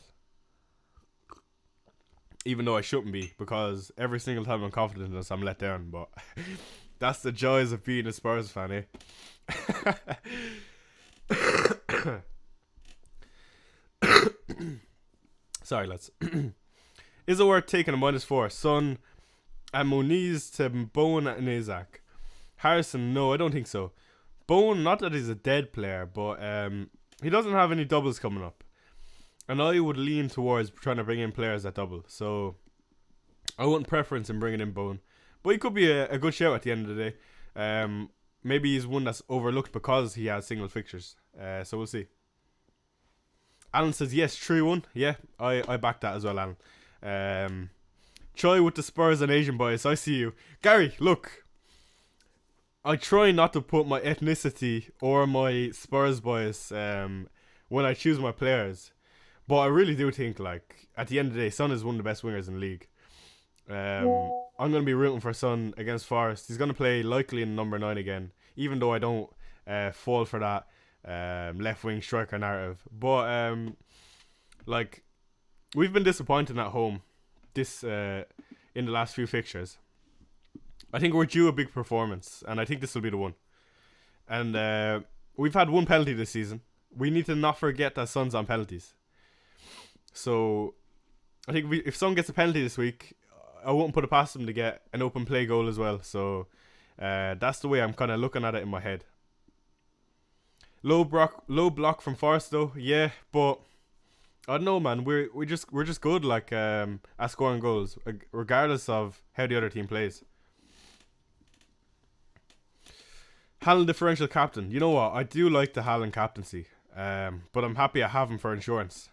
Even though I shouldn't be, because every single time I'm confident in this, I'm let down. But that's the joys of being a Spurs fan, eh? Sorry, lads. Is it worth taking a -4? Son and Moniz to Bowen and Isaac. Harrison, no, I don't think so. Bowen, not that he's a dead player, but he doesn't have any doubles coming up. And I would lean towards trying to bring in players that double. So I wouldn't preference in bringing in Bowen. But he could be a good shout at the end of the day. Maybe he's one that's overlooked because he has single fixtures. So we'll see. Alan says yes, 3-1. Yeah, I back that as well, Alan. Choi with the Spurs and Asian bias. I see you. Gary, look. I try not to put my ethnicity or my Spurs bias when I choose my players. But I really do think, like, at the end of the day, Son is one of the best wingers in the league. I'm going to be rooting for Son against Forest. He's going to play likely in number 9 again, even though I don't fall for that left wing striker narrative. But, like, we've been disappointed at home this in the last few fixtures. I think we're due a big performance, and I think this will be the one. And we've had one penalty this season. We need to not forget that Son's on penalties. So I think if Son gets a penalty this week, I won't put it past him to get an open play goal as well. So that's the way I'm kind of looking at it in my head. Low block from Forest though, yeah, but I don't know, man. We're just good like at scoring goals, regardless of how the other team plays. Haaland differential captain. You know what? I do like the Haaland captaincy, but I'm happy I have him for insurance.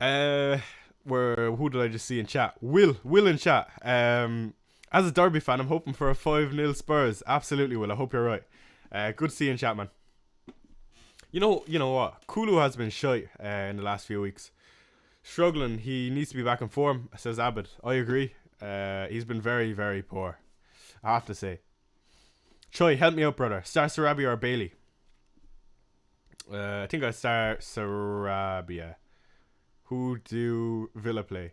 Who did I just see in chat? Will in chat. As a Derby fan, I'm hoping for a 5-0 Spurs. Absolutely, Will. I hope you're right. Good to see you in chat, man. You know what? Kulu has been shy in the last few weeks. Struggling. He needs to be back in form, says Abbott. I agree. He's been very, very poor, I have to say. Choi, help me out, brother. Start Sarabia or Bailey? I think I start Sarabia. Who do Villa play?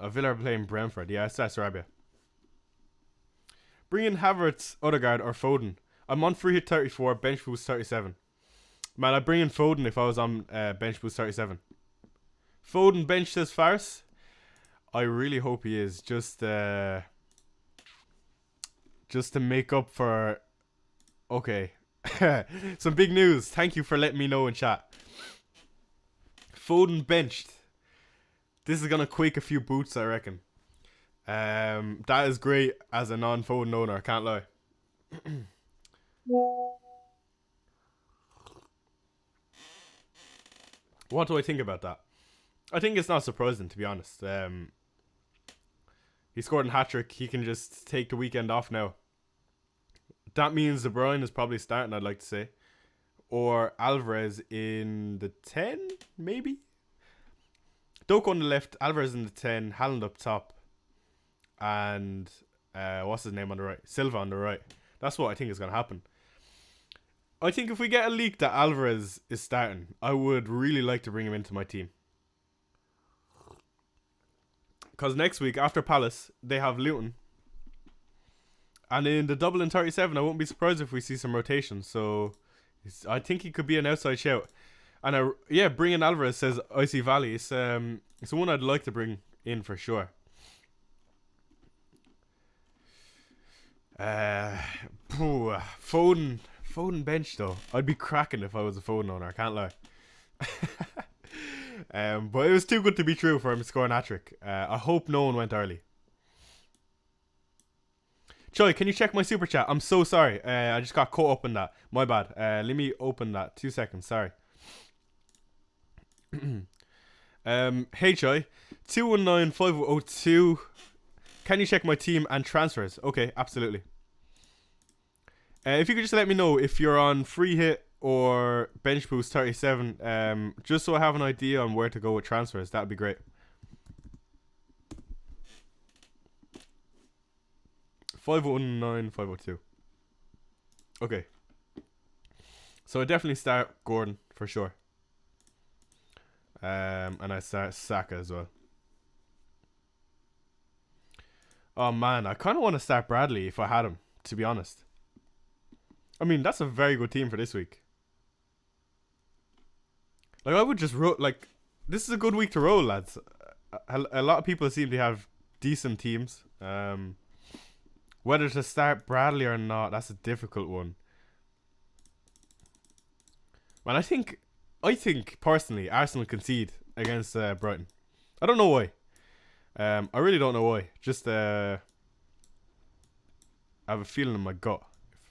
Villa are playing Brentford. Yeah, I start Sarabia. Bring in Havertz, Odegaard, or Foden. I'm on free hit 34, bench boost 37. Man, I'd bring in Foden if I was on bench boost 37. Foden bench says Farce. I really hope he is. Just to make up for... Okay. Some big news. Thank you for letting me know in chat. Foden benched. This is going to quake a few boots, I reckon. That is great as a non-Foden owner, I can't lie. What do I think about that? I think it's not surprising, to be honest. He scored a hat-trick. He can just take the weekend off now. That means De Bruyne is probably starting, I'd like to say. Or Alvarez in the 10, maybe? Doku on the left, Alvarez in the 10, Haaland up top. And what's his name on the right? Silva on the right. That's what I think is going to happen. I think if we get a leak that Alvarez is starting, I would really like to bring him into my team. Because next week, after Palace, they have Luton. And in the double in 37, I won't be surprised if we see some rotation. So I think he could be an outside shout. And bring in Alvarez, says Icy Valley. It's one I'd like to bring in for sure. Foden bench though. I'd be cracking if I was a Foden owner, I can't lie. But it was too good to be true for him to score an hat-trick. I hope no one went early. Choi, can you check my super chat? I'm so sorry. I just got caught up in that. My bad. Let me open that. 2 seconds. Sorry. Hey Choi, 219-5002. Can you check my team and transfers? Okay, absolutely. If you could just let me know if you're on free hit or bench boost 37, just so I have an idea on where to go with transfers, that'd be great. 519, 502. Okay. So I definitely start Gordon for sure. And I start Saka as well. Oh man, I kind of want to start Bradley if I had him, to be honest. I mean, that's a very good team for this week. Like, I would just roll. Like, this is a good week to roll, lads. A lot of people seem to have decent teams. Whether to start Bradley or not, that's a difficult one. Man, I think personally, Arsenal concede against Brighton. I don't know why. I really don't know why. Just I have a feeling in my gut,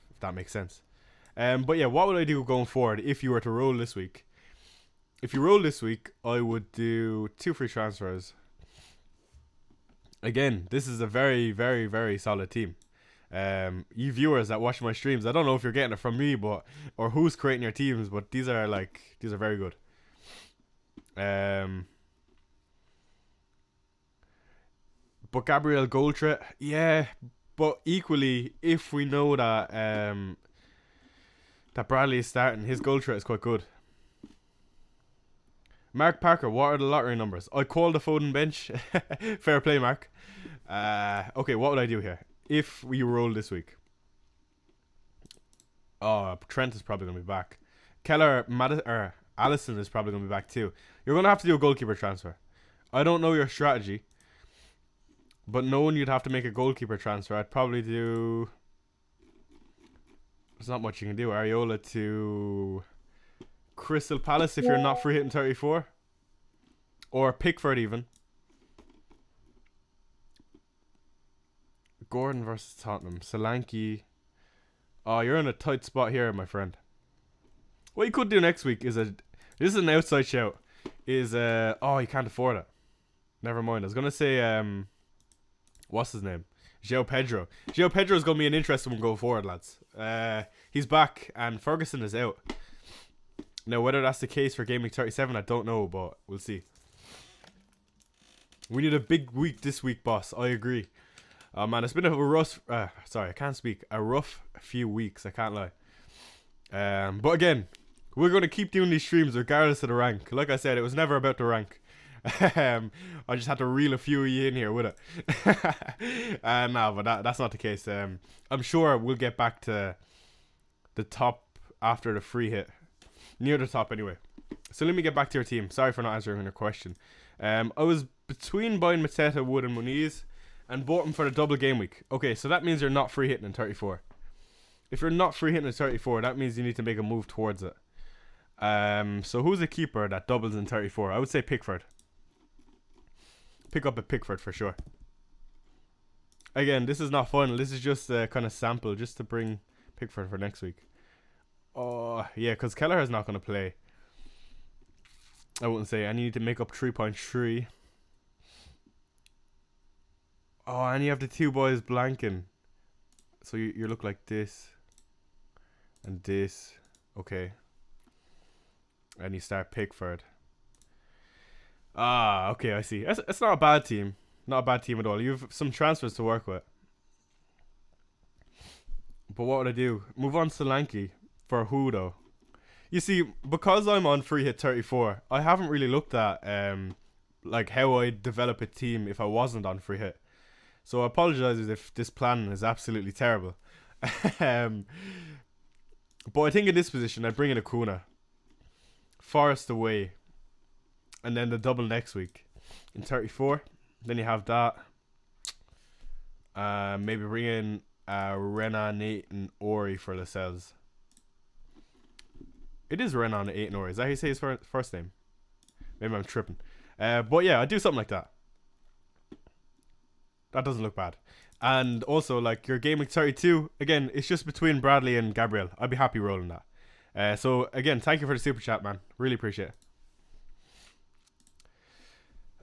if that makes sense. But yeah, what would I do going forward if you were to roll this week? If you roll this week, I would do 2 free transfers. Again, this is a very, very, very solid team. You viewers that watch my streams, I don't know if you're getting it from me, or who's creating your teams, but these are very good. But Gabriel goal threat, yeah. But equally, if we know that that Bradley is starting, his goal threat is quite good. Mark Parker, what are the lottery numbers? I call the Foden bench. Fair play, Mark. Okay, what would I do here if we roll this week? Oh, Trent is probably going to be back. Allison is probably going to be back too. You're going to have to do a goalkeeper transfer. I don't know your strategy, but knowing you'd have to make a goalkeeper transfer, I'd probably do... There's not much you can do. Areola to Crystal Palace if you're not free hitting 34. Or Pickford even. Gordon versus Tottenham. Solanke. Oh, you're in a tight spot here, my friend. What you could do next week is this is an outside shout. Oh, you can't afford it. Never mind. I was gonna say what's his name? João Pedro. João Pedro is gonna be an interesting one going forward, lads. He's back and Ferguson is out. Now, whether that's the case for Game Week 37, I don't know, but we'll see. We need a big week this week, boss. I agree. Man, it's been a rough... sorry, I can't speak. A rough few weeks, I can't lie. But again, we're going to keep doing these streams regardless of the rank. Like I said, it was never about the rank. I just had to reel a few of you in here with it. No, but that's not the case. I'm sure we'll get back to the top after the free hit. Near the top anyway. So let me get back to your team. Sorry for not answering your question. I was between buying Mateta, Wood and Muniz and bought them for the double game week. Okay, so that means you're not free hitting in 34. If you're not free hitting in 34, that means you need to make a move towards it. So who's a keeper that doubles in 34? I would say Pickford. Pick up a Pickford for sure. Again, this is not final. This is just a kind of sample just to bring Pickford for next week. Oh, yeah, because Kelleher is not going to play. I wouldn't say. I need to make up 3.3. Oh, and you have the two boys blanking. So you look like this. And this. Okay. And you start Pickford. Ah, okay, I see. It's not a bad team. Not a bad team at all. You have some transfers to work with. But what would I do? Move on Solanke. For who though? You see, because I'm on free hit 34, I haven't really looked at like how I'd develop a team if I wasn't on free hit. So I apologize if this plan is absolutely terrible. But I think in this position I'd bring in Acuna. Forest away. And then the double next week. In 34. Then you have that. Maybe bring in Renan, Nate and Ori for Lascelles. It is Renan, 8 and Ori. Is that how you say his first name? Maybe I'm tripping. But yeah, I'd do something like that. That doesn't look bad. And also, like, your Game Week 32, again, it's just between Bradley and Gabriel. I'd be happy rolling that. So, again, thank you for the super chat, man. Really appreciate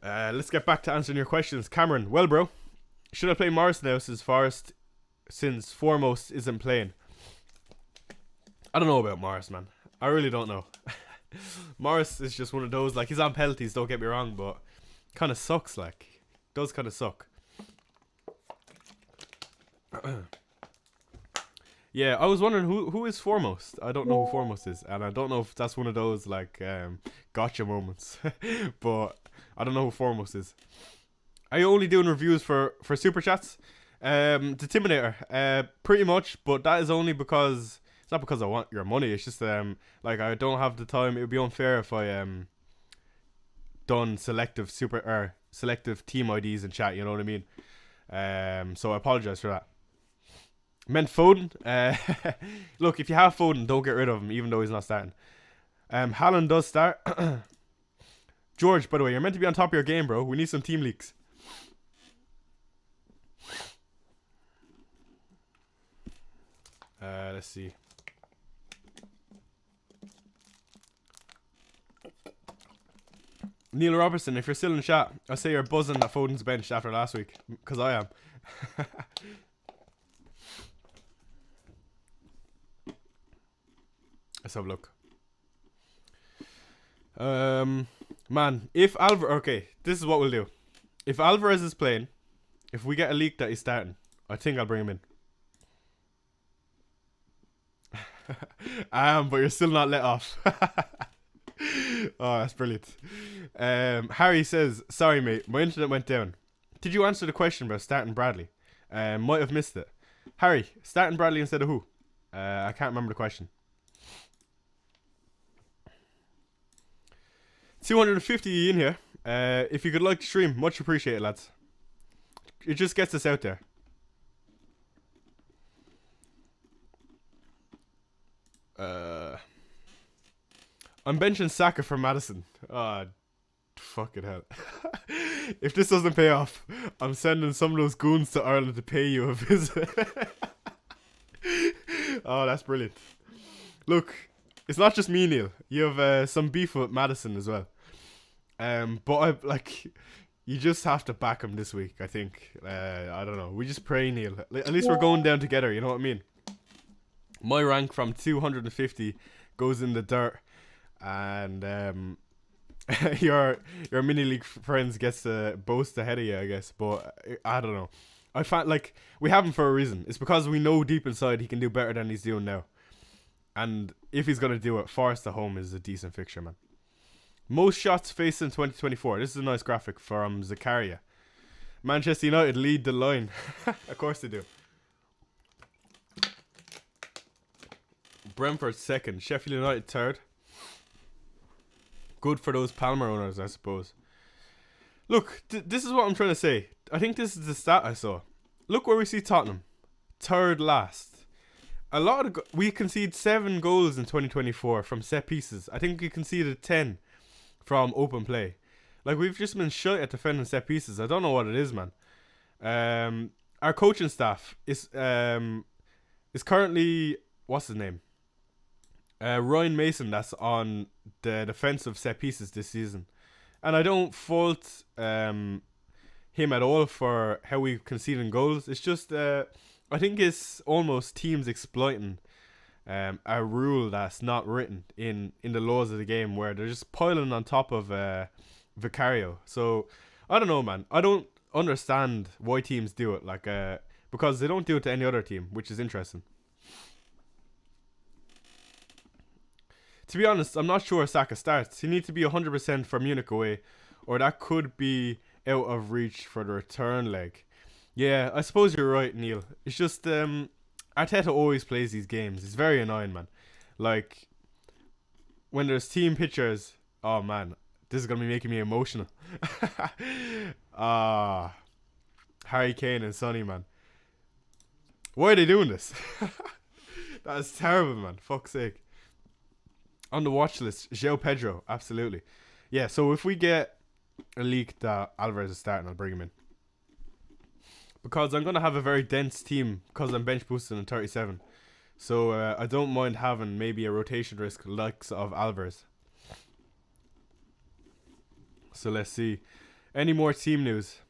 it. Let's get back to answering your questions. Cameron, well, bro, should I play Morris now since Foremost isn't playing? I don't know about Morris, man. I really don't know. Morris is just one of those, like, he's on penalties, don't get me wrong, but kind of sucks, like. Does kind of suck. Yeah, I was wondering who is Foremost. I don't know who Foremost is, and I don't know if that's one of those like gotcha moments. But I don't know who Foremost is. Are you only doing reviews for super chats? The Timinator, pretty much, but that is only because it's not because I want your money. It's just like I don't have the time. It would be unfair if I done selective team IDs in chat. You know what I mean? So I apologize for that. Meant Foden. Look, if you have Foden, don't get rid of him, even though he's not starting. Haaland does start. George, by the way, you're meant to be on top of your game, bro. We need some team leaks. Let's see. Neil Robertson, if you're still in chat, I say you're buzzing that Foden's benched after last week, because I am. Let's have a look. Man, if okay, this is what we'll do. If Alvarez is playing, if we get a leak that he's starting, I think I'll bring him in. But you're still not let off. Oh, that's brilliant. Harry says, sorry mate, my internet went down. Did you answer the question about starting Bradley? Might have missed it. Harry, starting Bradley instead of who? I can't remember the question. 250 in here. If you could like to stream, much appreciated, lads. It just gets us out there. I'm benching Saka for Madison. Fucking hell. If this doesn't pay off, I'm sending some of those goons to Ireland to pay you a visit. Oh, that's brilliant. Look, it's not just me, Neil. You have some beef with Madison as well. But you just have to back him this week, I think. I don't know. We just pray, Neil. At least we're going down together, you know what I mean? My rank from 250 goes in the dirt, and your mini league friends gets to boast ahead of you, I guess. But I don't know. I find like we have him for a reason. It's because we know deep inside he can do better than he's doing now. And if he's gonna do it, Forest at home is a decent fixture, man. Most shots faced in 2024. This is a nice graphic from Zakaria. Manchester United lead the line. Of course they do. Brentford second. Sheffield United third. Good for those Palmer owners, I suppose. Look, this is what I'm trying to say. I think this is the stat I saw. Look where we see Tottenham. Third last. A lot of we conceded 7 goals in 2024 from set pieces. I think we conceded 10 from open play. Like, we've just been shite at defending set pieces. I don't know what it is, man. Our coaching staff is currently, what's his name? Ryan Mason, that's on the defensive set pieces this season. And I don't fault him at all for how we conceding goals. It's just I think it's almost teams exploiting a rule that's not written in the laws of the game, where they're just piling on top of Vicario. So I don't know, man. I don't understand why teams do it, like because they don't do it to any other team, which is interesting. To be honest, I'm not sure Saka starts. He needs to be 100% for Munich away, or that could be out of reach for the return leg. Yeah, I suppose you're right, Neil. It's just Arteta always plays these games. It's very annoying, man. Like, when there's team pictures, oh man, this is gonna be making me emotional. Harry Kane and Sonny, man. Why are they doing this? That is terrible, man. Fuck's sake. On the watch list, João Pedro, absolutely. Yeah, so if we get a leak that Alvarez is starting, I'll bring him in. Because I'm going to have a very dense team because I'm bench boosting in 37. So I don't mind having maybe a rotation risk likes of Alvarez. So let's see. Any more team news?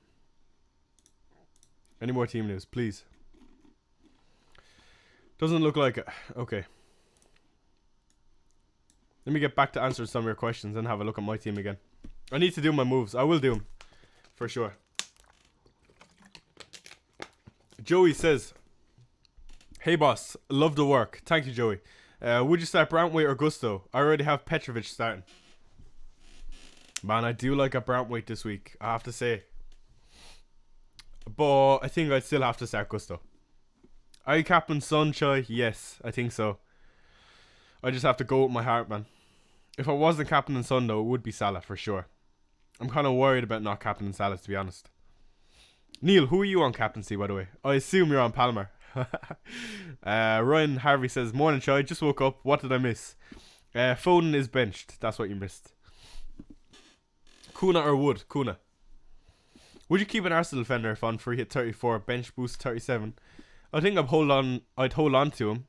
Any more team news, please? Doesn't look like it. Okay. Let me get back to answering some of your questions and have a look at my team again. I need to do my moves. I will do them. For sure. Joey says, Hey boss, love the work. Thank you, Joey. Would you start Brantwaite or Gusto? I already have Petrovic starting. Man, I do like a Brantwaite this week, I have to say. But I think I'd still have to start Gusto. Are you captain Son, Choi? Yes, I think so. I just have to go with my heart, man. If I wasn't captain Son, though, it would be Salah for sure. I'm kind of worried about not captaining Salah, to be honest. Neil, who are you on captaincy, by the way? I assume you're on Palmer. Ryan Harvey says, morning, Choi. Just woke up. What did I miss? Foden is benched. That's what you missed. Kuna or Wood? Kuna. Would you keep an Arsenal defender if on free hit 34, bench boost 37? I think I'd hold on to him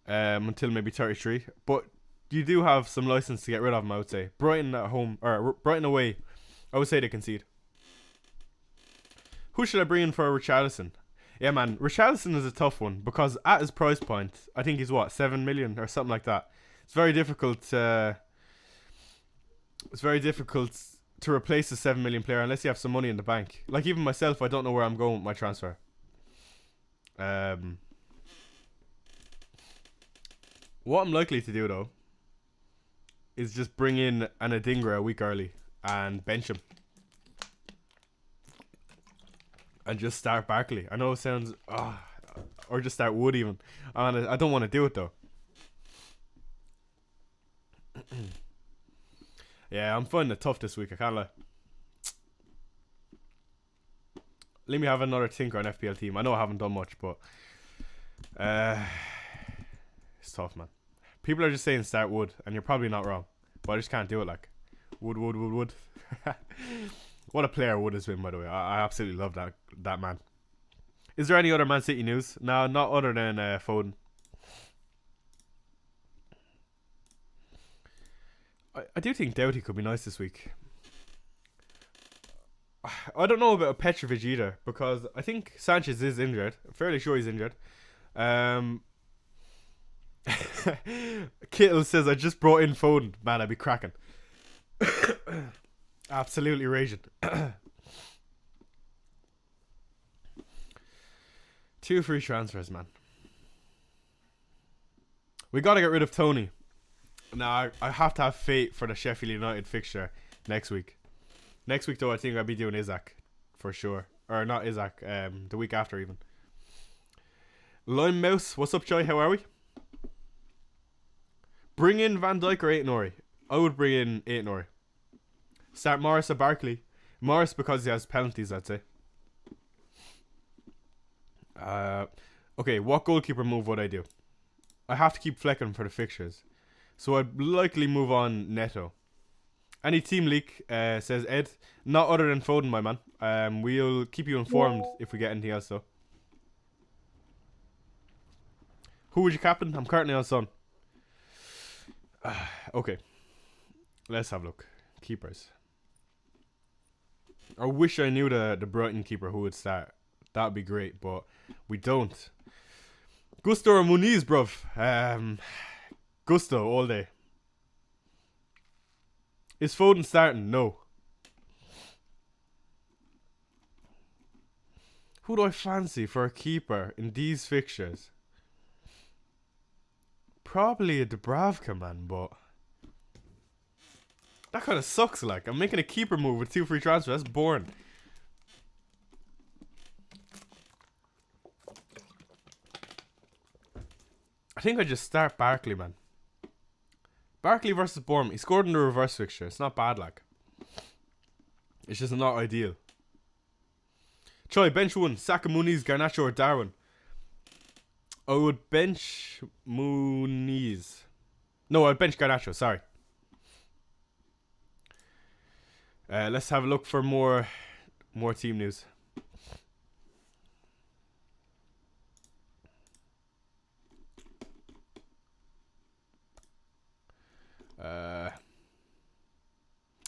until maybe 33. But you do have some license to get rid of him, I would say. Brighton at home, or Brighton away, I would say they concede. Who should I bring in for Richarlison? Yeah, man, Richarlison is a tough one because at his price point, I think he's 7 million or something like that. It's very difficult to replace a 7 million player unless you have some money in the bank. Like even myself, I don't know where I'm going with my transfer. What I'm likely to do though is just bring in an Adingra a week early and bench him. And just start Barkley. I know it sounds... or just start Wood even. I don't want to do it though. Yeah, I'm finding it tough this week. I can't lie. Let me have another think on FPL team. I know I haven't done much, but... it's tough, man. People are just saying start Wood, and you're probably not wrong. But I just can't do it like... Wood. What a player Wood has been, by the way. I absolutely love that man. Is there any other Man City news? No, not other than Foden. I do think Doughty could be nice this week. I don't know about Petrovic either, because I think Sanchez is injured. I'm fairly sure he's injured. Kittle says, I just brought in Foden. Man, I'd be cracking. Absolutely raging. 2 free transfers, man. We gotta get rid of Tony. Now, I have to have faith for the Sheffield United fixture next week. Next week, though, I think I'll be doing Isaac. For sure. Or not Isaac, the week after even. Lime Mouse, what's up, Choi? How are we? Bring in Van Dijk or Aït-Nouri? I would bring in Aït-Nouri. Start Morris or Barkley? Morris because he has penalties, I'd say. Okay, what goalkeeper move would I do? I have to keep flecking for the fixtures. So I'd likely move on Neto. Any team leak, says Ed. Not other than Foden, my man. We'll keep you informed if we get anything else, though. Who would you captain? I'm currently on Son. Okay. Let's have a look. Keepers. I wish I knew the Brighton keeper who would start. That would be great, but we don't. Gusto or Muniz, bruv? Gusto all day. Is Foden starting? No. Who do I fancy for a keeper in these fixtures? Probably a Dubravka, man, but... that kind of sucks, like. I'm making a keeper move with 2 free transfers. That's boring. I think I just start Barkley, man. Barkley versus Bournemouth. He scored in the reverse fixture. It's not bad, like. It's just not ideal. Choi, bench 1. Saka, Muniz, Garnacho or Darwin? I would bench Muniz. No, I'd bench Garnacho, sorry. Let's have a look for more team news.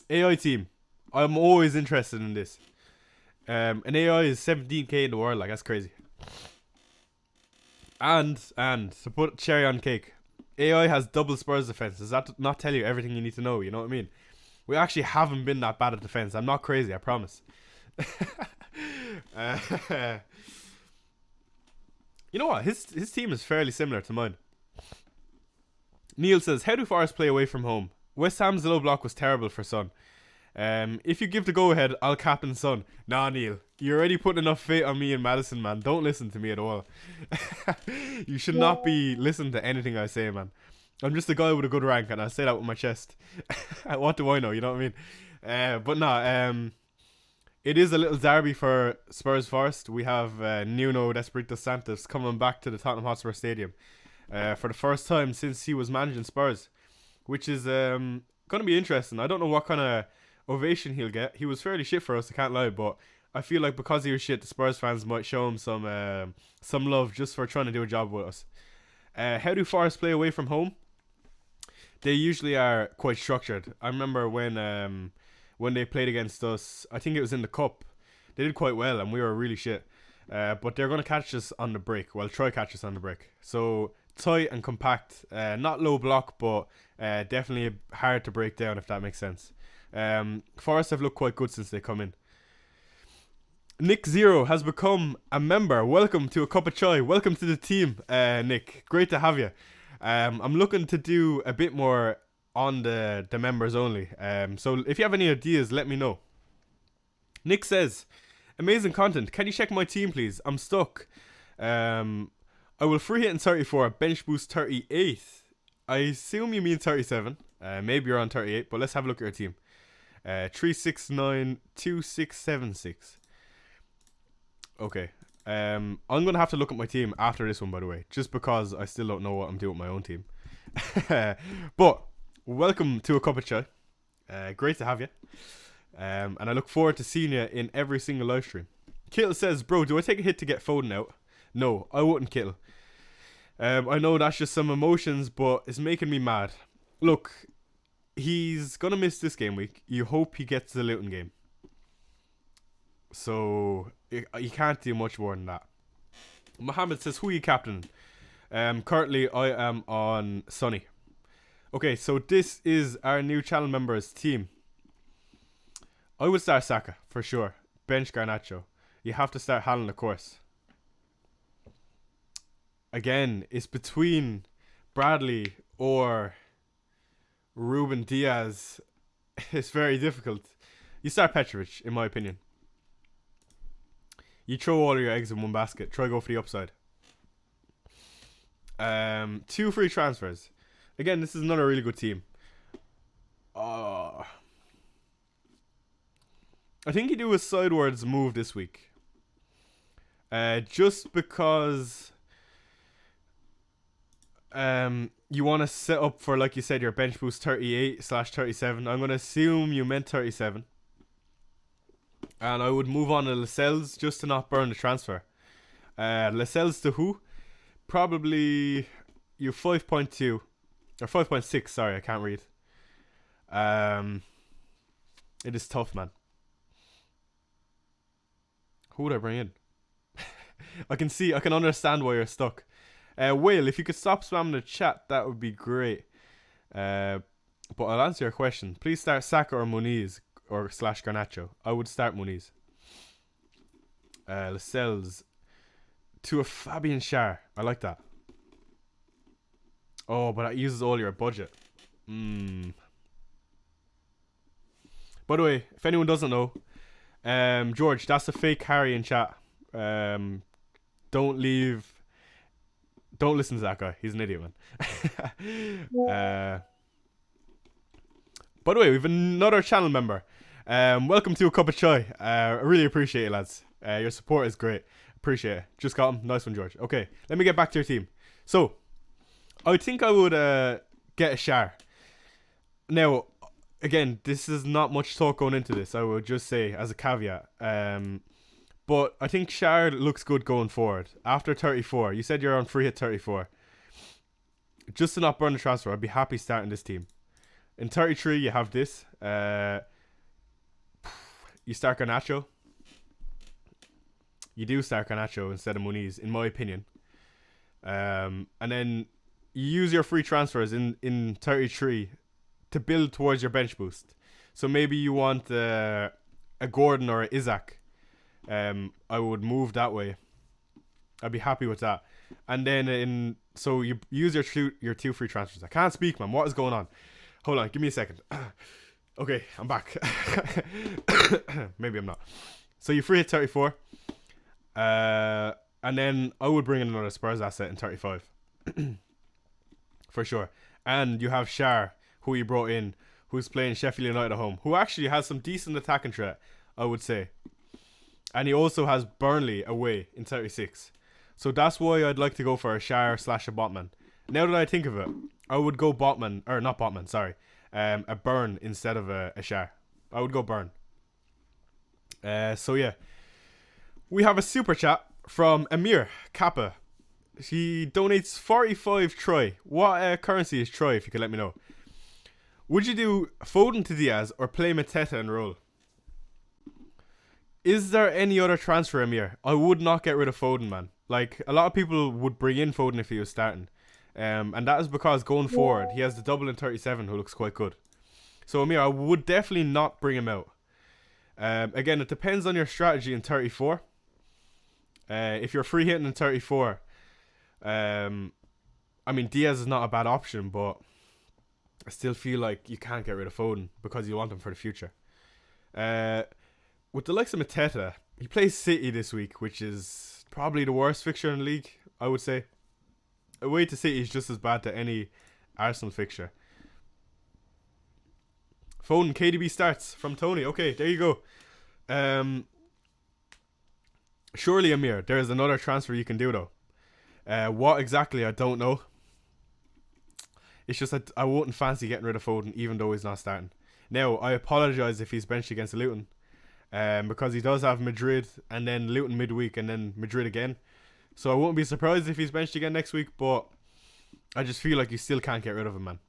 AI team. I'm always interested in this. An AI is 17k in the world, like that's crazy. And to put cherry on cake, AI has double Spurs defense. Does that not tell you everything you need to know? You know what I mean? We actually haven't been that bad at defense. I'm not crazy, I promise. You know what? His team is fairly similar to mine. Neil says, how do Forest play away from home? West Ham's low block was terrible for Son. If you give the go ahead, I'll captain Son. Nah, Neil, you're already putting enough faith on me and Madison, man. Don't listen to me at all. You should not be listening to anything I say, man. I'm just a guy with a good rank, and I say that with my chest. What do I know? You know what I mean? But nah, it is a little derby for Spurs Forest. We have Nuno Espirito Santos coming back to the Tottenham Hotspur Stadium for the first time since he was managing Spurs, which is going to be interesting. I don't know what kind of ovation he'll get. He was fairly shit for us, I can't lie, but I feel like because he was shit, the Spurs fans might show him some love just for trying to do a job with us. How do Forest play away from home? They usually are quite structured. I remember when they played against us, I think it was in the cup, they did quite well and we were really shit. But they're going to catch us on the break. Well, try catch us on the break. So tight and compact, not low block, but definitely hard to break down, if that makes sense. Forest have looked quite good since they come in. Nick Zero has become a member. Welcome to a cup of chai. Welcome to the team, Nick. Great to have you. I'm looking to do a bit more on the members only. So if you have any ideas, let me know. Nick says, amazing content. Can you check my team, please? I'm stuck. I will free hit in 34, bench boost 38. I assume you mean 37. Maybe you're on 38, but let's have a look at your team. 369 2676. Okay. I'm gonna have to look at my team after this one, by the way, just because I still don't know what I'm doing with my own team. But welcome to a cup of chai. Great to have you. And I look forward to seeing you in every single live stream. Kittle says, bro, do I take a hit to get Foden out? No, I wouldn't, Kittle. I know that's just some emotions, but it's making me mad. Look, he's gonna miss this game week. You hope he gets the Luton game. So you can't do much more than that. Mohammed says, who are you captain? Currently I am on Sonny. Okay, so this is our new channel members team. I would start Saka for sure. Bench Garnacho. You have to start Haaland, of course. Again, it's between Bradley or Ruben Diaz. It's very difficult. You start Petrovic, in my opinion. You throw all your eggs in one basket. Try go for the upside. 2 free transfers. Again, this is another really good team. I think you do a sidewards move this week. Just because you want to set up for, like you said, your bench boost 38/37. I'm going to assume you meant 37. And I would move on to Lascelles just to not burn the transfer. Lascelles to who? Probably you 5.2 or 5.6. Sorry, I can't read. It is tough, man. Who would I bring in? I can understand why you're stuck. Will, if you could stop spamming the chat, that would be great. But I'll answer your question. Please start Saka or Muniz or / Garnacho. I would start Muniz. Lascelles to a Fabian Schär. I like that. Oh, but that uses all your budget. By the way, if anyone doesn't know, George, that's a fake Harry in chat. Don't listen to that guy. He's an idiot, man. By the way, we have another channel member. Welcome to a cup of chai. I really appreciate it, lads. Your support is great. Appreciate it. Just got him. Nice one, George. Okay, let me get back to your team. So, I think I would get a Schär. Now, again, this is not much talk going into this. I would just say as a caveat. But I think Schär looks good going forward. After 34, you said you're on free hit 34. Just to not burn the transfer, I'd be happy starting this team. In 33, you have this. You start Garnacho. You do start Garnacho instead of Muniz, in my opinion. And then you use your free transfers in 33 to build towards your bench boost. So maybe you want a Gordon or a Isaac. I would move that way. I'd be happy with that. and then so you use your two free transfers. I can't speak, man. What is going on? Hold on, give me a second. Okay, I'm back. Maybe I'm not. So you free hit 34. And then I would bring in another Spurs asset in 35. For sure. And you have Shar, who you brought in, who's playing Sheffield United at home, who actually has some decent attacking threat, I would say. And he also has Burnley away in 36. So that's why I'd like to go for a Shar / a Botman. Now that I think of it, I would go Botman, or not Botman, sorry. A Burn instead of a Shar. I would go Burn. So yeah. We have a super chat from Amir Kappa. He donates 45 Troy. What currency is Troy, if you could let me know? Would you do Foden to Diaz or play Mateta in roll? Is there any other transfer, Amir? I would not get rid of Foden, man. Like, a lot of people would bring in Foden if he was starting. And that is because going forward, he has the double in 37 who looks quite good. So, Amir, I would definitely not bring him out. Again, it depends on your strategy in 34. If you're free hitting in 34, I mean, Diaz is not a bad option, but I still feel like you can't get rid of Foden because you want him for the future. With the likes of Mateta, he plays City this week, which is probably the worst fixture in the league, I would say. Away to City is just as bad to any Arsenal fixture. Foden, KDB starts from Tony. Okay, there you go. Surely, Amir, there is another transfer you can do, though. What exactly, I don't know. It's just that I wouldn't fancy getting rid of Foden, even though he's not starting. Now, I apologise if he's benched against Luton, because he does have Madrid, and then Luton midweek, and then Madrid again. So I wouldn't be surprised if he's benched again next week, but I just feel like you still can't get rid of him, man.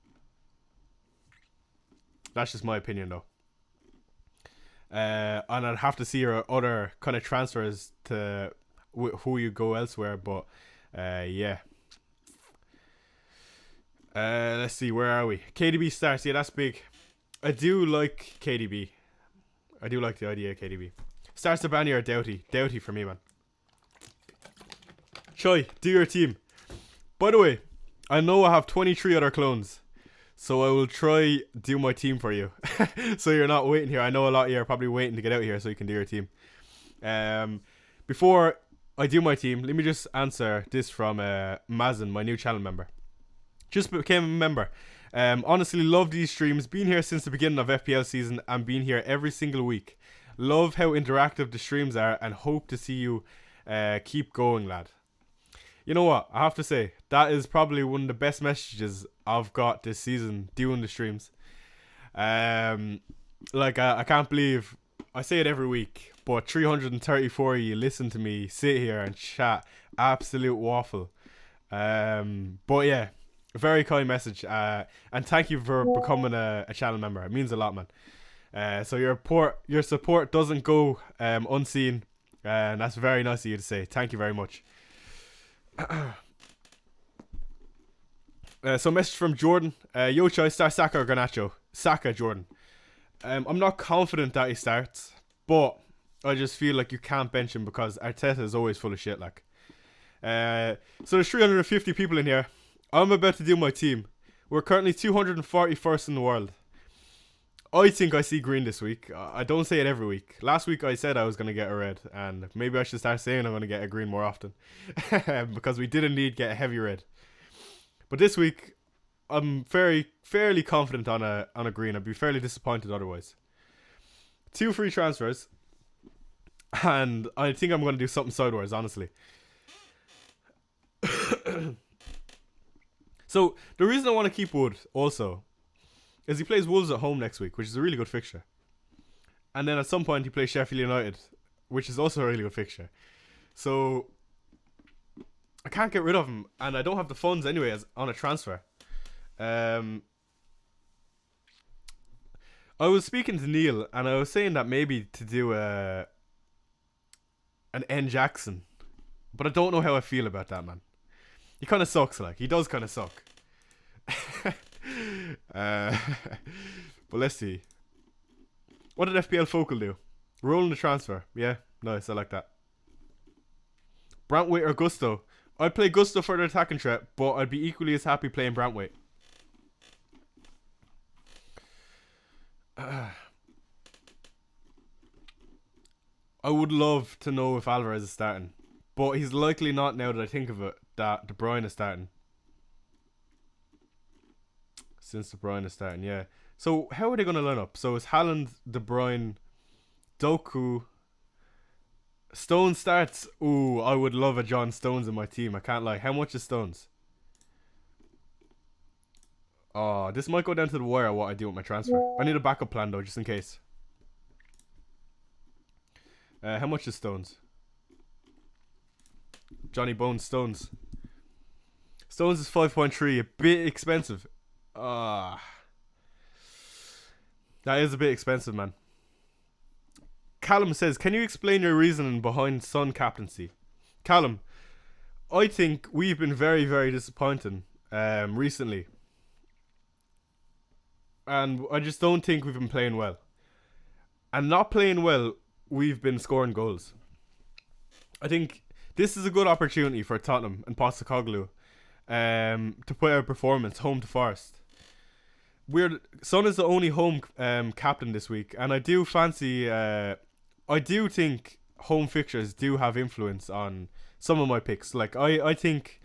That's just my opinion, though. And I'd have to see your other kind of transfers to who you go elsewhere, but yeah. Let's see, where are we? KDB starts. Yeah, that's big. I do like KDB. I do like the idea of KDB. Starts to Banny or Doughty. Doughty for me, man. Choi, do your team. By the way, I know I have 23 other clones, so I will try do my team for you. So you're not waiting here. I know a lot of you are probably waiting to get out here so you can do your team. Before I do my team, let me just answer this from Mazen, my new channel member. Just became a member. Honestly, love these streams. Been here since the beginning of FPL season and been here every single week. Love how interactive the streams are and hope to see you keep going, lad. You know what? I have to say, that is probably one of the best messages I've got this season doing the streams. Like, I can't believe, I say it every week, but 334 of you listen to me sit here and chat absolute waffle. But yeah, a very kind message. And thank you for becoming a channel member. It means a lot, man. So your support doesn't go unseen. And that's very nice of you to say. Thank you very much. So message from Jordan. Yo, should I start Saka or Garnacho? Saka, Jordan. I'm not confident that he starts, but I just feel like you can't bench him because Arteta is always full of shit. Like, so there's 350 people in here. I'm about to do my team. We're currently 241st in the world. I think I see green this week. I don't say it every week. Last week I said I was going to get a red, and maybe I should start saying I'm going to get a green more often. Because we did indeed get a heavy red. But this week, I'm fairly confident on a green. I'd be fairly disappointed otherwise. 2 free transfers. And I think I'm going to do something sideways, honestly. So, the reason I want to keep Wood, also, is he plays Wolves at home next week, which is a really good fixture. And then at some point he plays Sheffield United, which is also a really good fixture. So I can't get rid of him, and I don't have the funds anyway as on a transfer. I was speaking to Neil, and I was saying that maybe to do an N Jackson, but I don't know how I feel about that, man. He kind of sucks, like he does kind of suck. But let's see. What did FPL Focal do? Rolling the transfer. Yeah, nice. I like that. Brantwaite or Gusto? I'd play Gusto for the attacking threat, but I'd be equally as happy playing Brantwaite. I would love to know if Alvarez is starting, but he's likely not now that I think of it, that De Bruyne is starting. Since De Bruyne is starting, yeah. So how are they going to line up? So it's Haaland, De Bruyne, Doku, Stones starts. Ooh, I would love a John Stones in my team. I can't lie. How much is Stones? Oh, this might go down to the wire what I do with my transfer. I need a backup plan though, just in case. How much is Stones? Johnny Bones Stones. Stones is 5.3, a bit expensive. That is a bit expensive, man. Callum says, can you explain your reasoning behind Son captaincy? Callum, I think we've been very, very disappointing recently. And I just don't think we've been playing well. And not playing well, we've been scoring goals. I think this is a good opportunity for Tottenham and Postecoglou to put our performance home to Forest. Son is the only home captain this week, and I do fancy. I do think home fixtures do have influence on some of my picks. Like I think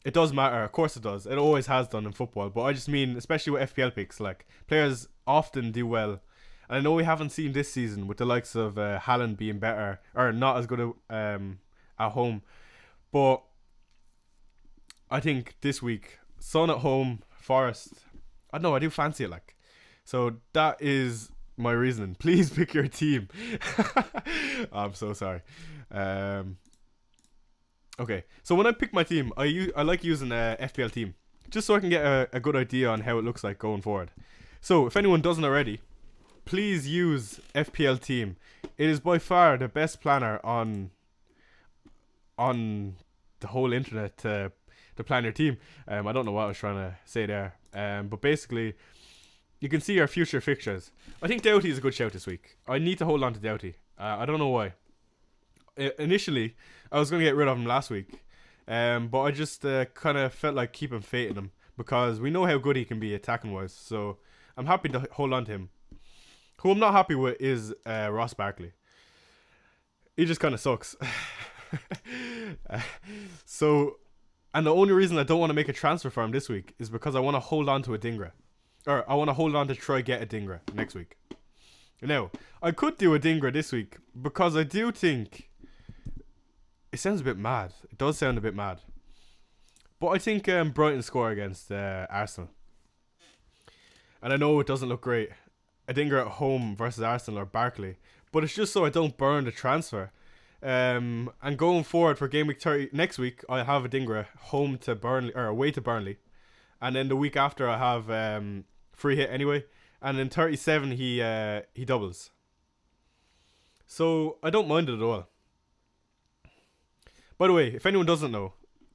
it does matter. Of course it does. It always has done in football. But I just mean, especially with FPL picks, like players often do well. And I know we haven't seen this season with the likes of Haaland being better or not as good at home, but I think this week Son at home, Forest. I don't know. I do fancy it, like. So that is my reasoning. Please pick your team. I'm so sorry. Okay, so when I pick my team, I like using a FPL team just so I can get a good idea on how it looks like going forward. So if anyone doesn't already, please use FPL team. It is by far the best planner on the whole internet to plan your team. I don't know what I was trying to say there. But basically, you can see your future fixtures. I think Doughty is a good shout this week. I need to hold on to Doughty. I don't know why. Initially, I was going to get rid of him last week. But I just kind of felt like keeping faith in him because we know how good he can be attacking wise. So I'm happy to hold on to him. Who I'm not happy with is Ross Barkley. He just kind of sucks. And the only reason I don't want to make a transfer for him this week is because I want to hold on to a Dingra. Or I want to hold on to try get a Dingra next week. Now, I could do a Dingra this week because I do think it sounds a bit mad. It does sound a bit mad. But I think Brighton score against Arsenal. And I know it doesn't look great. A Dingra at home versus Arsenal or Barkley. But it's just so I don't burn the transfer. And going forward for game week 30 next week, I have a Dingra home to Burnley or away to Burnley, and then the week after I have free hit anyway, and in 37 he doubles. So I don't mind it at all. By the way, if anyone doesn't know,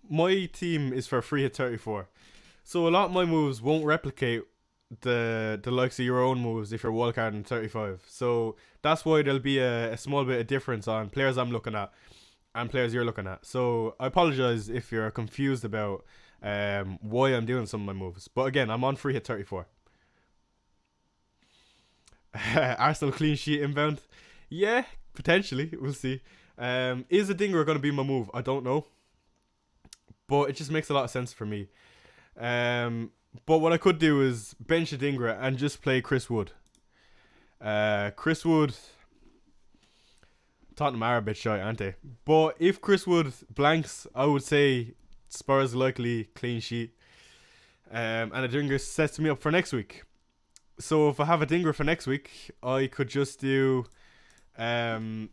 my team is for free hit 34, so a lot of my moves won't replicate the likes of your own moves if you're wildcard in 35. So that's why there'll be a small bit of difference on players I'm looking at and players you're looking at. So I apologize if you're confused about why I'm doing some of my moves. But again, I'm on free hit 34. Arsenal clean sheet inbound. Yeah, potentially. We'll see. Is a Dinger going to be my move? I don't know. But it just makes a lot of sense for me. But what I could do is bench a Dingra and just play Chris Wood. Chris Wood, Tottenham are a bit shy, aren't they? But if Chris Wood blanks, I would say Spurs likely clean sheet. And a Dingra sets me up for next week. So if I have a Dingra for next week, I could just do 2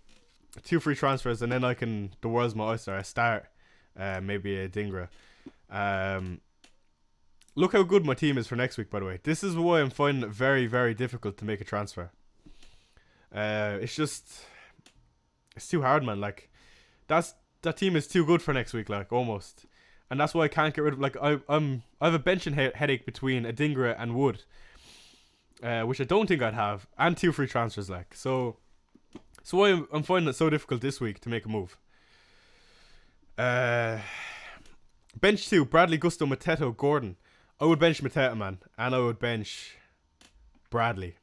free transfers and then I can, the world's my oyster. I start maybe a Dingra. Look how good my team is for next week, by the way. This is why I'm finding it very, very difficult to make a transfer. It's too hard, man. Like, that team is too good for next week, like, almost. And that's why I can't get rid of, like, I have a benching headache between a Dingra and Wood, which I don't think I'd have, and 2 free transfers, like. So why I'm finding it so difficult this week to make a move. Uh, bench 2, Bradley, Gusto, Mateto, Gordon. I would bench Mateto, man. And I would bench Bradley.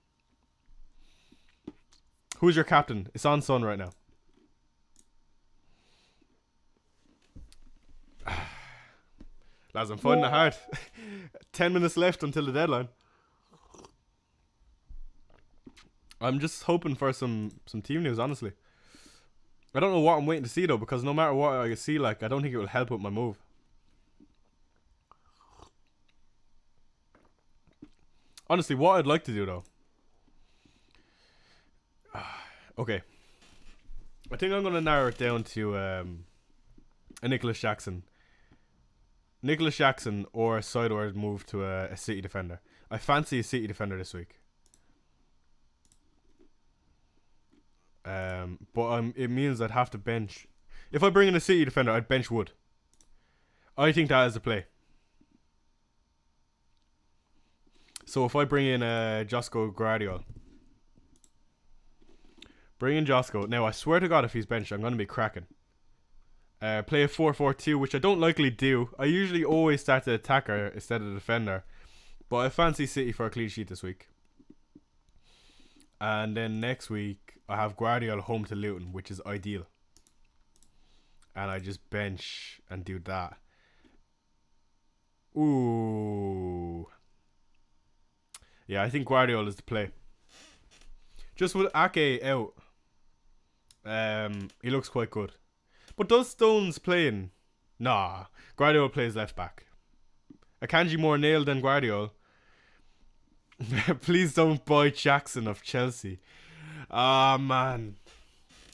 Who's your captain? It's on Son right now. Lads, I'm finding it hard. 10 minutes left until the deadline. I'm just hoping for some team news, honestly. I don't know what I'm waiting to see, though, because no matter what I see, like, I don't think it will help with my move. Honestly, what I'd like to do, though. Okay. I think I'm going to narrow it down to a Nicholas Jackson. Nicholas Jackson or a sideward move to a City defender. I fancy a City defender this week. But it means I'd have to bench. If I bring in a City defender, I'd bench Wood. I think that is a play. So if I bring in Josko Guardiola. Bring in Josko. Now, I swear to God, if he's benched, I'm going to be cracking. Play a 4-4-2, which I don't likely do. I usually always start the attacker instead of the defender. But I fancy City for a clean sheet this week. And then next week, I have Guardiola home to Luton, which is ideal. And I just bench and do that. Ooh. Yeah, I think Guardiola is the play. Just with Ake out, he looks quite good. But does Stones playing? Nah. Guardiola plays left back. Akanji more nailed than Guardiola. Please don't buy Jackson of Chelsea. Ah, man.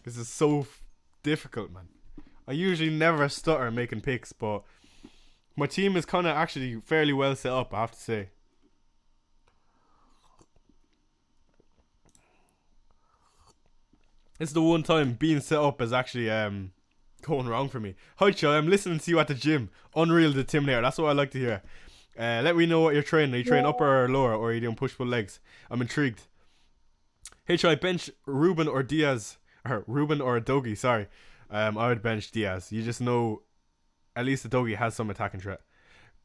This is so difficult, man. I usually never stutter making picks, but my team is kind of actually fairly well set up, I have to say. It's the one time being set up is actually going wrong for me. Hi, Chai, I'm listening to you at the gym. Unreal the Tim there. That's what I like to hear. Let me know what you're training. Are you training upper or lower, or are you doing push-pull legs? I'm intrigued. Hey, Chai, bench Ruben or Diaz. Or Ruben or Dogi, sorry. I would bench Diaz. You just know at least the Dogi has some attacking threat.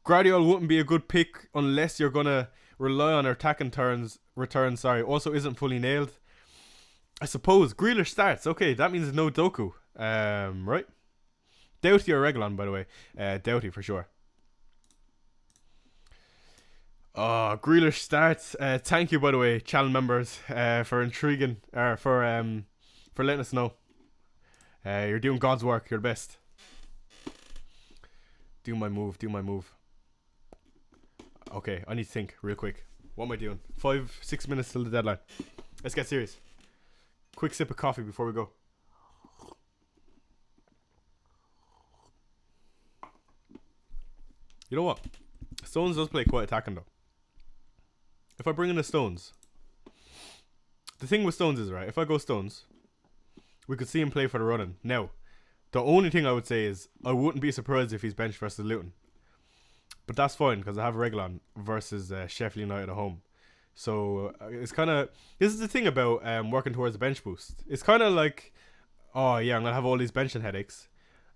Guardiola wouldn't be a good pick unless you're going to rely on attacking returns. Also isn't fully nailed. I suppose Grealish starts. Okay, that means no Doku. Right? Doughty or Reguilon, by the way. Doughty for sure. Oh, Grealish starts. Thank you, by the way, channel members, for intriguing, for letting us know. You're doing God's work. You're the best. Do my move. Okay, I need to think real quick. What am I doing? 5-6 minutes till the deadline. Let's get serious. Quick sip of coffee before we go. You know what? Stones does play quite attacking though. If I bring in the Stones, the thing with Stones is, right, if I go Stones, we could see him play for the running. Now, the only thing I would say is I wouldn't be surprised if he's benched versus Luton. But that's fine because I have Reguilon versus Sheffield United at home. So it's kind of, this is the thing about working towards a bench boost. It's kind of like, oh yeah, I'm going to have all these benching headaches.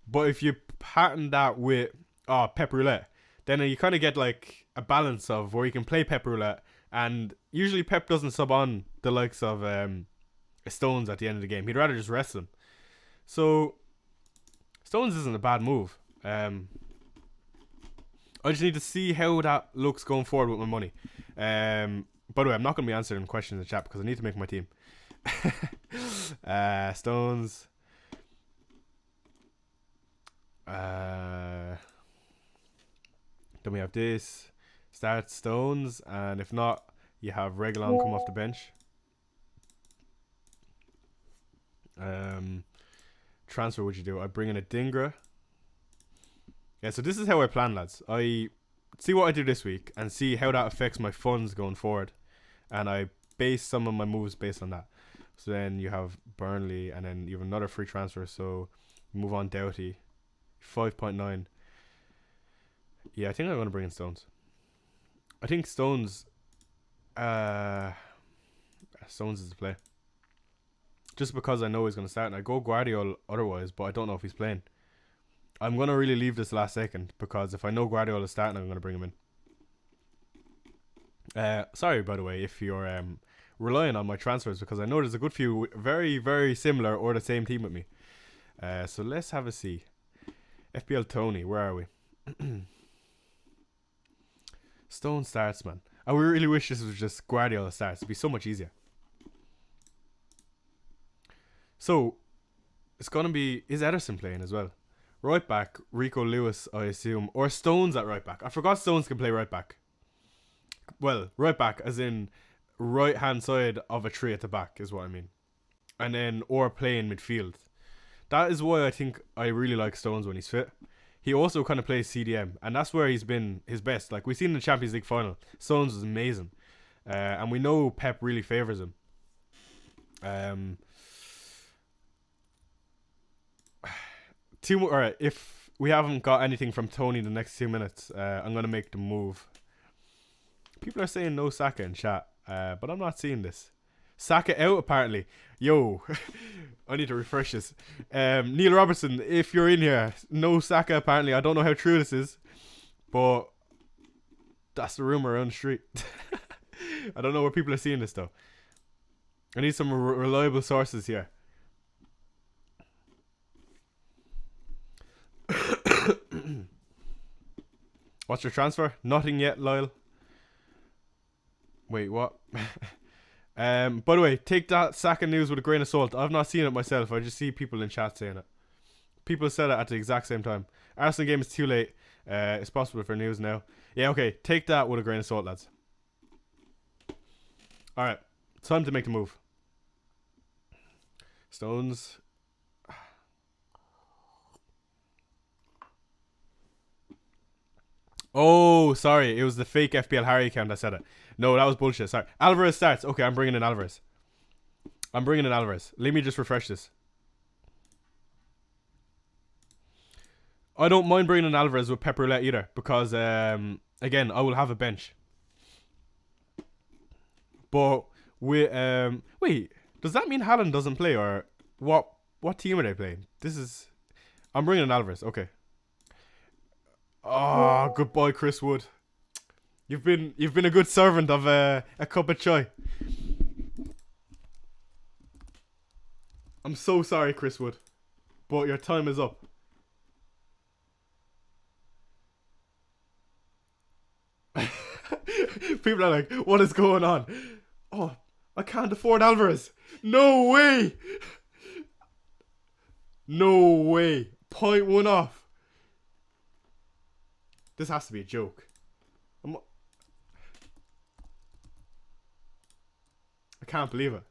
But if you pattern that with Pep Roulette, then you kind of get like a balance of where you can play Pep Roulette. And usually Pep doesn't sub on the likes of Stones at the end of the game. He'd rather just rest them. So Stones isn't a bad move. I just need to see how that looks going forward with my money. By the way, I'm not going to be answering questions in the chat because I need to make my team. Stones. Then we have this. Start Stones. And if not, you have Reguilon come off the bench. Transfer, would you do? I bring in a Dingra. Yeah, so this is how I plan, lads. I see what I do this week and see how that affects my funds going forward. And I base some of my moves based on that. So then you have Burnley and then you have another free transfer. So move on Doughty. 5.9. Yeah, I think I'm going to bring in Stones. I think Stones is the play. Just because I know he's going to start. And I go Guardiola otherwise, but I don't know if he's playing. I'm going to really leave this last second because if I know Guardiola is starting, I'm going to bring him in. Sorry, by the way, if you're relying on my transfers because I know there's a good few very, very similar or the same team with me. So let's have a see. FPL Tony, where are we? Stone starts, man. I really wish this was just Guardiola starts. It'd be so much easier. So, it's going to be... Is Ederson playing as well? Right back, Rico Lewis, I assume. Or Stones at right back. I forgot Stones can play right back. Well, right back as in right hand side of a three at the back is what I mean. And then, or playing midfield. That is why I think I really like Stones when he's fit. He also kind of plays CDM, and that's where he's been his best. Like, we've seen in the Champions League final, Stones was amazing. And we know Pep really favours him. Alright, if we haven't got anything from Tony in the next 2 minutes, I'm going to make the move. People are saying no Saka in chat, but I'm not seeing this. Saka out, apparently. Yo, I need to refresh this. Neil Robertson, if you're in here, no Saka, apparently. I don't know how true this is, but that's the rumor around the street. I don't know where people are seeing this, though. I need some reliable sources here. What's your transfer? Nothing yet, Lyle. Wait, what? By the way, take that Saka news with a grain of salt. I've not seen it myself. I just see people in chat saying it. People said it at the exact same time. Arsenal game is too late. It's possible for news now. Yeah, okay. Take that with a grain of salt, lads. Alright. Time to make the move. Stones. Oh, sorry. It was the fake FPL Harry account that said it. No, that was bullshit. Sorry. Alvarez starts. Okay, I'm bringing in Alvarez. Let me just refresh this. I don't mind bringing in Alvarez with Pep Roulette either. Because, again, I will have a bench. But, wait, does that mean Haaland doesn't play? Or what team are they playing? I'm bringing in Alvarez. Okay. Oh, goodbye, Chris Wood. You've been a good servant of a cup of chai. I'm so sorry, Chris Wood, but your time is up. People are like, what is going on? Oh, I can't afford Alvarez. No way. No way. 0.1 off. This has to be a joke. I can't believe it.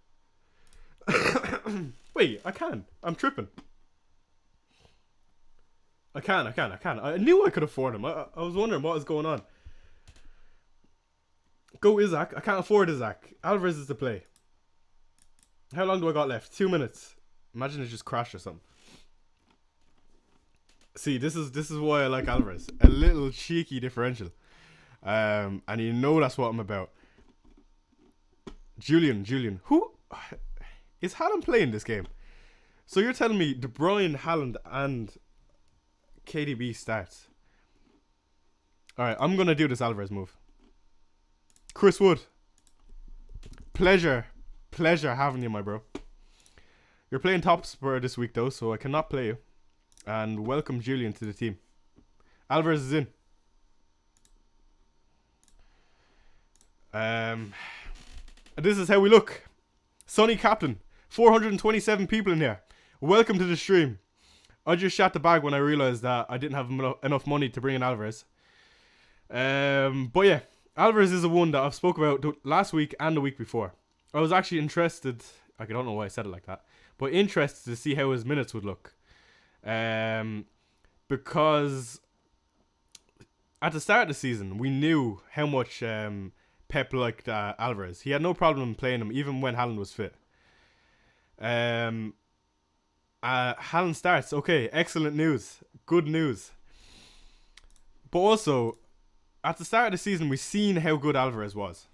Wait, I can. I'm tripping. I can. I knew I could afford him. I was wondering what was going on. Go Isaac. I can't afford Isaac. Alvarez is the play. How long do I got left? 2 minutes. Imagine it just crashed or something. See, this is why I like Alvarez. A little cheeky differential. And you know that's what I'm about. Julian. Who is Haaland playing this game? So you're telling me De Bruyne, Haaland, and KDB starts. Alright, I'm going to do this Alvarez move. Chris Wood. Pleasure having you, my bro. You're playing top spur this week, though, so I cannot play you. And welcome Julian to the team. Alvarez is in. This is how we look. Sonny Captain. 427 people in here. Welcome to the stream. I just shot the bag when I realised that I didn't have enough money to bring in Alvarez. But yeah, Alvarez is a one that I've spoke about last week and the week before. I was actually interested. I don't know why I said it like that, but interested to see how his minutes would look. Because at the start of the season, we knew how much Pep liked Alvarez. He had no problem playing him, even when Haaland was fit. Haaland starts. Okay, excellent news. Good news. But also, at the start of the season, we've seen how good Alvarez was.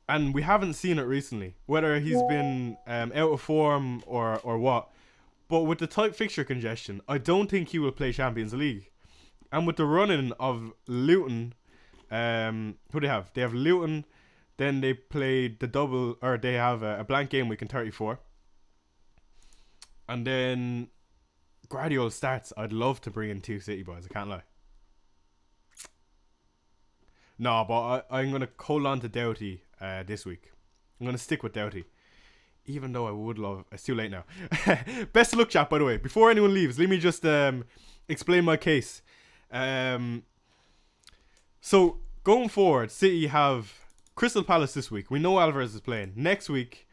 And we haven't seen it recently. Whether he's been out of form or what. But with the tight fixture congestion, I don't think he will play Champions League. And with the running of Luton, who they have? They have Luton, then they play the double, or they have a blank game week in 34. And then Guardiola starts. I'd love to bring in 2 City boys, I can't lie. No, but I'm going to hold on to Doughty this week. I'm going to stick with Doughty. Even though I would love... It's too late now. Best of luck, chat, by the way. Before anyone leaves, let me just explain my case. So, going forward, City have Crystal Palace this week. We know Alvarez is playing. Next week,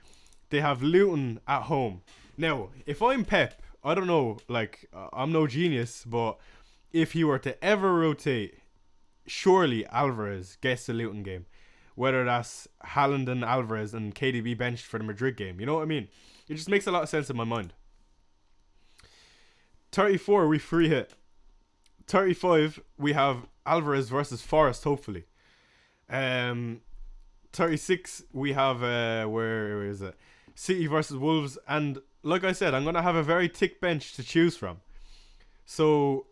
they have Luton at home. Now, if I'm Pep, I don't know, like, I'm no genius, but if he were to ever rotate, surely Alvarez gets the Luton game. Whether that's Haaland and Alvarez and KDB benched for the Madrid game. You know what I mean? It just makes a lot of sense in my mind. 34, we free hit. 35, we have Alvarez versus Forest, hopefully. 36, we have, where is it? City versus Wolves. And like I said, I'm going to have a very thick bench to choose from. So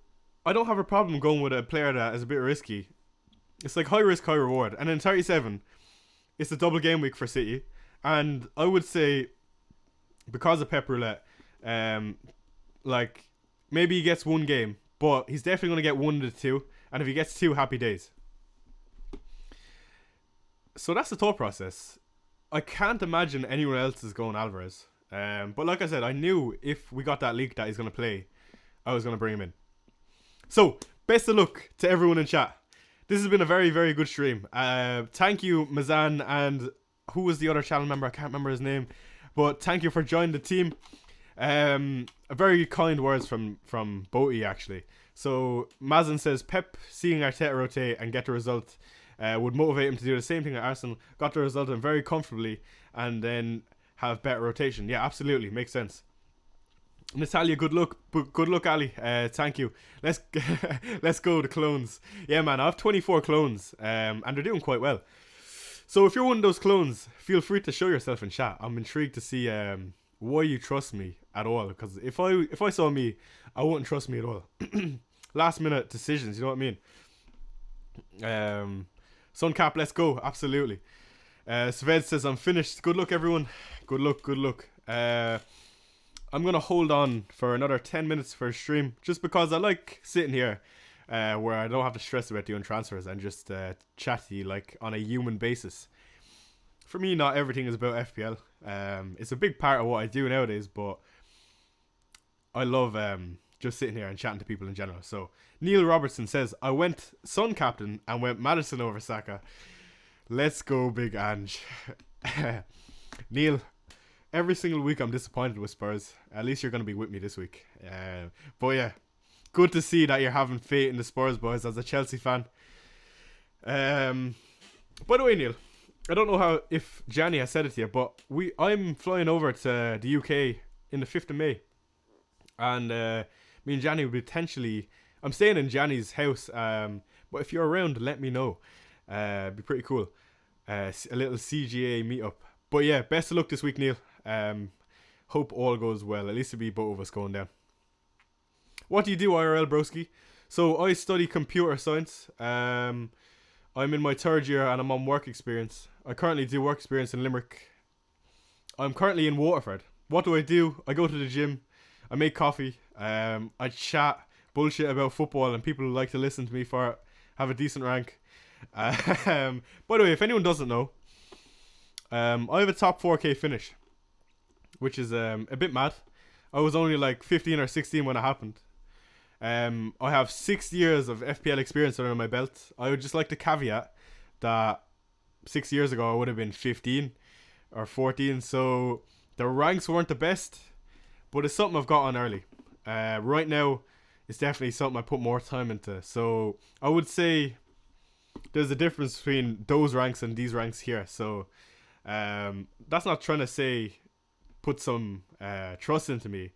I don't have a problem going with a player that is a bit risky. It's like high risk, high reward. And then 37, it's a double game week for City. And I would say, because of Pep Roulette, like, maybe he gets 1 game, but he's definitely going to get 1 to 2. And if he gets 2, happy days. So that's the thought process. I can't imagine anyone else is going Alvarez. But like I said, I knew if we got that leak that he's going to play, I was going to bring him in. So, best of luck to everyone in chat. This has been a very, very good stream. Thank you, Mazan, and who was the other channel member? I can't remember his name. But thank you for joining the team. Very kind words from Boaty, actually. So, Mazan says, Pep seeing Arteta rotate and get the result would motivate him to do the same thing at Arsenal. Got the result and very comfortably, and then have better rotation. Yeah, absolutely. Makes sense. Natalia, good luck. Good luck, Ali. Thank you. Let's go, the clones. Yeah, man, I have 24 clones, and they're doing quite well. So if you're one of those clones, feel free to show yourself in chat. I'm intrigued to see why you trust me at all. Because if I saw me, I wouldn't trust me at all. Last minute decisions, you know what I mean? Suncap, let's go. Absolutely. Sved says, I'm finished. Good luck, everyone. Good luck. I'm going to hold on for another 10 minutes for a stream, just because I like sitting here where I don't have to stress about doing transfers and just chat to you like on a human basis. For me, not everything is about FPL. It's a big part of what I do nowadays, but I love just sitting here and chatting to people in general. So Neil Robertson says, I went Sun Captain and went Madison over Saka. Let's go, Big Ange. Neil, every single week I'm disappointed with Spurs. At least you're going to be with me this week. But yeah, good to see that you're having faith in the Spurs boys as a Chelsea fan. By the way, Neil, I don't know if Gianni has said it to you, but I'm flying over to the UK in the 5th of May. And me and Gianni will be potentially... I'm staying in Gianni's house. But if you're around, let me know. It'd be pretty cool. A little CGA meetup. But yeah, best of luck this week, Neil. Hope all goes well. At least it'll be both of us going down. What do you do, IRL broski? So I study computer science. I'm in my 3rd year and I'm on work experience. I currently do work experience in Limerick. I'm currently in Waterford. What do? I go to the gym. I make coffee. I chat bullshit about football and people who like to listen to me for it have a decent rank. By the way, if anyone doesn't know, I have a top 4K finish, which is a bit mad. I was only like 15 or 16 when it happened. I have 6 years of FPL experience under my belt. I would just like to caveat that 6 years ago I would have been 15 or 14, so the ranks weren't the best, but it's something I've got on early. Right now, it's definitely something I put more time into. So I would say there's a difference between those ranks and these ranks here. So that's not trying to say put some trust into me,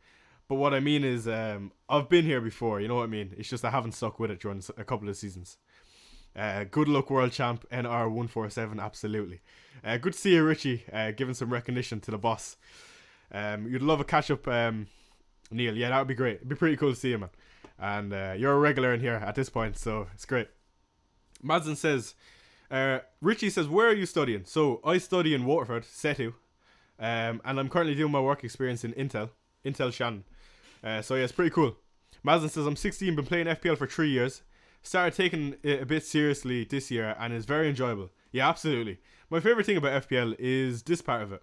but what I mean is I've been here before, you know what I mean? It's just I haven't stuck with it during a couple of seasons. Good luck, world champ NR147. Absolutely. Good to see you, Richie, giving some recognition to the boss. You'd love a catch up Neil, yeah, that would be great. It'd be pretty cool to see you, man. And you're a regular in here at this point, so it's great. Madsen says, Richie says, where are you studying? So I study in Waterford, Setu, and I'm currently doing my work experience in Intel Shannon. So yeah, it's pretty cool. Madsen says, I'm 16, been playing FPL for 3 years. Started taking it a bit seriously this year and it's very enjoyable. Yeah, absolutely. My favourite thing about FPL is this part of it.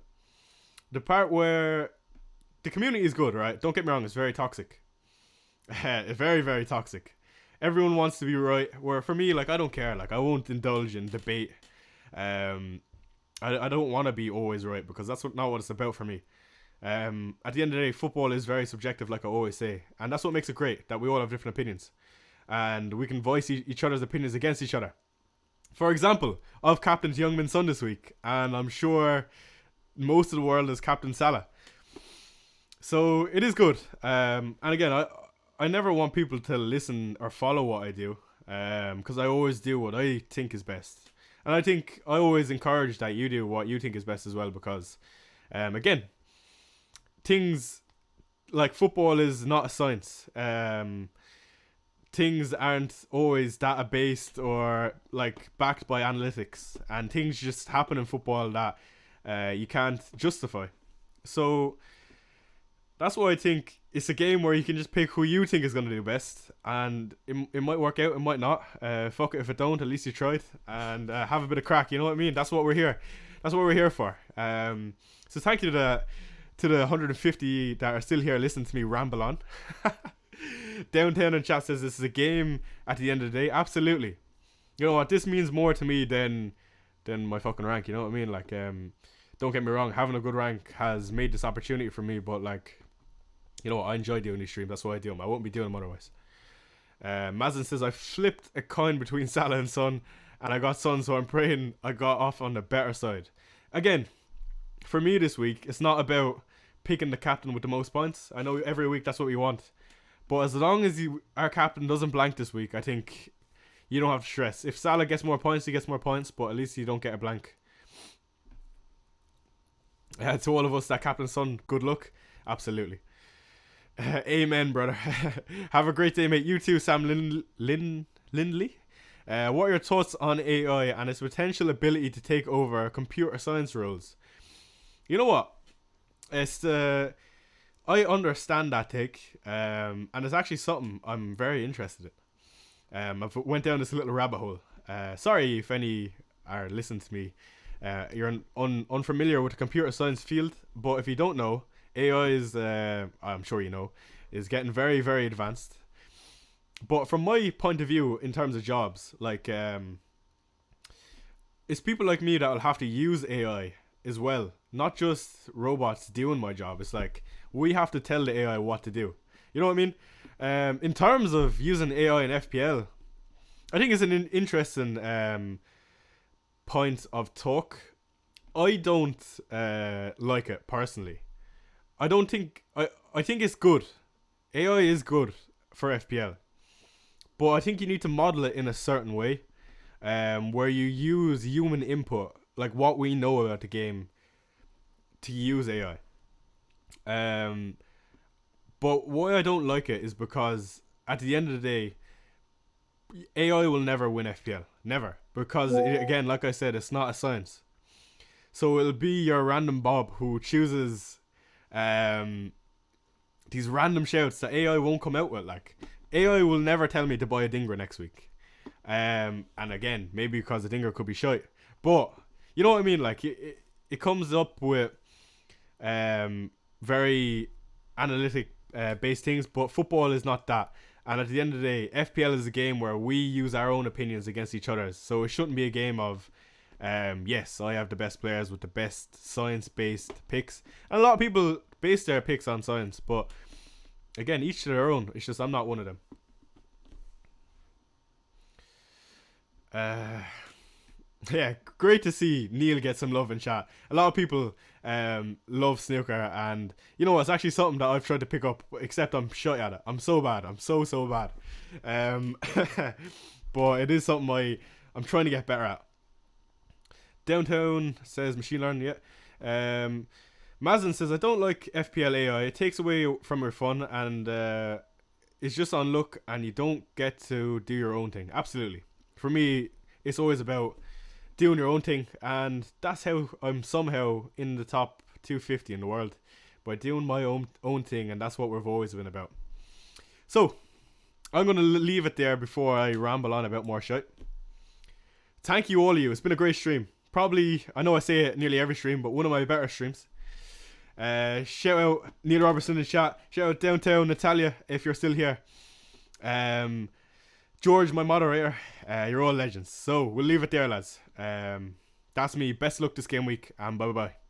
The part where the community is good, right? Don't get me wrong, it's very toxic. Very, very toxic. Everyone wants to be right. Where for me, like, I don't care. Like, I won't indulge in debate. I don't want to be always right because that's not what it's about for me. At the end of the day, football is very subjective, like I always say. And that's what makes it great, that we all have different opinions. And we can voice each other's opinions against each other. For example, I've captained Youngmin Son this week, and I'm sure most of the world has captained Salah. So it is good. And again, I never want people to listen or follow what I do, because I always do what I think is best. And I think I always encourage that you do what you think is best as well, because, again, things like football is not a science. Things aren't always data based or like backed by analytics, and things just happen in football that you can't justify. So that's why I think it's a game where you can just pick who you think is going to do best, and it might work out, it might not. Fuck it if it don't, at least you tried, and have a bit of crack, you know what I mean? That's what we're here. That's what we're here for. So thank you to the 150 that are still here listening to me ramble on. Downtown in chat says this is a game at the end of the day. Absolutely. You know what? This means more to me than my fucking rank. You know what I mean? Like, don't get me wrong. Having a good rank has made this opportunity for me. But like, you know what? I enjoy doing these streams. That's why I do them. I wouldn't be doing them otherwise. Mazin says I flipped a coin between Salah and Son, and I got Son, so I'm praying I got off on the better side. Again, for me this week, it's not about picking the captain with the most points. I know every week that's what we want. But as long as our captain doesn't blank this week, I think you don't have to stress. If Salah gets more points, he gets more points, but at least you don't get a blank. To all of us that captain Son, good luck. Absolutely. Amen, brother. Have a great day, mate. You too, Sam Lindley. What are your thoughts on AI and its potential ability to take over computer science roles? You know what? I understand that take, and it's actually something I'm very interested in. I've went down this little rabbit hole. Sorry if any are listening to me. You're unfamiliar with the computer science field, but if you don't know, AI is, I'm sure you know, is getting very, very advanced. But from my point of view, in terms of jobs, like, it's people like me that will have to use AI as well. Not just robots doing my job. It's like, we have to tell the AI what to do. You know what I mean? In terms of using AI in FPL, I think it's an interesting point of talk. I don't like it personally. I don't think I think it's good. AI is good for FPL, but I think you need to model it in a certain way, where you use human input, like what we know about the game, to use AI. But why I don't like it is because at the end of the day, AI will never win FPL, never, because again, like I said, it's not a science. So it'll be your random Bob who chooses these random shouts that AI won't come out with. Like, AI will never tell me to buy a Dinger next week. And again, maybe because the Dinger could be shite, but you know what I mean. Like, it comes up with very analytic based things, but football is not that. And at the end of the day, FPL is a game where we use our own opinions against each other's. So it shouldn't be a game of yes, I have the best players with the best science-based picks. And a lot of people base their picks on science, but again, each to their own. It's just I'm not one of them. Yeah, great to see Neil get some love in chat. A lot of people love snooker, and you know, it's actually something that I've tried to pick up, except I'm shit at it. I'm so bad. I'm so bad. But it is something I'm trying to get better at. Downtown says machine learning. Yeah. Mazin says, I don't like FPL AI. It takes away from your fun and it's just on luck and you don't get to do your own thing. Absolutely. For me, it's always about doing your own thing, and that's how I'm somehow in the top 250 in the world, by doing my own thing, and that's what we've always been about. So, I'm going to leave it there before I ramble on about more shit. Thank you all of you. It's been a great stream. Probably, I know I say it nearly every stream, but one of my better streams. Shout out Neil Robertson in the chat. Shout out Downtown Natalia if you're still here. George, my moderator. You're all legends. So we'll leave it there, lads. That's me. Best luck this game week, and bye bye.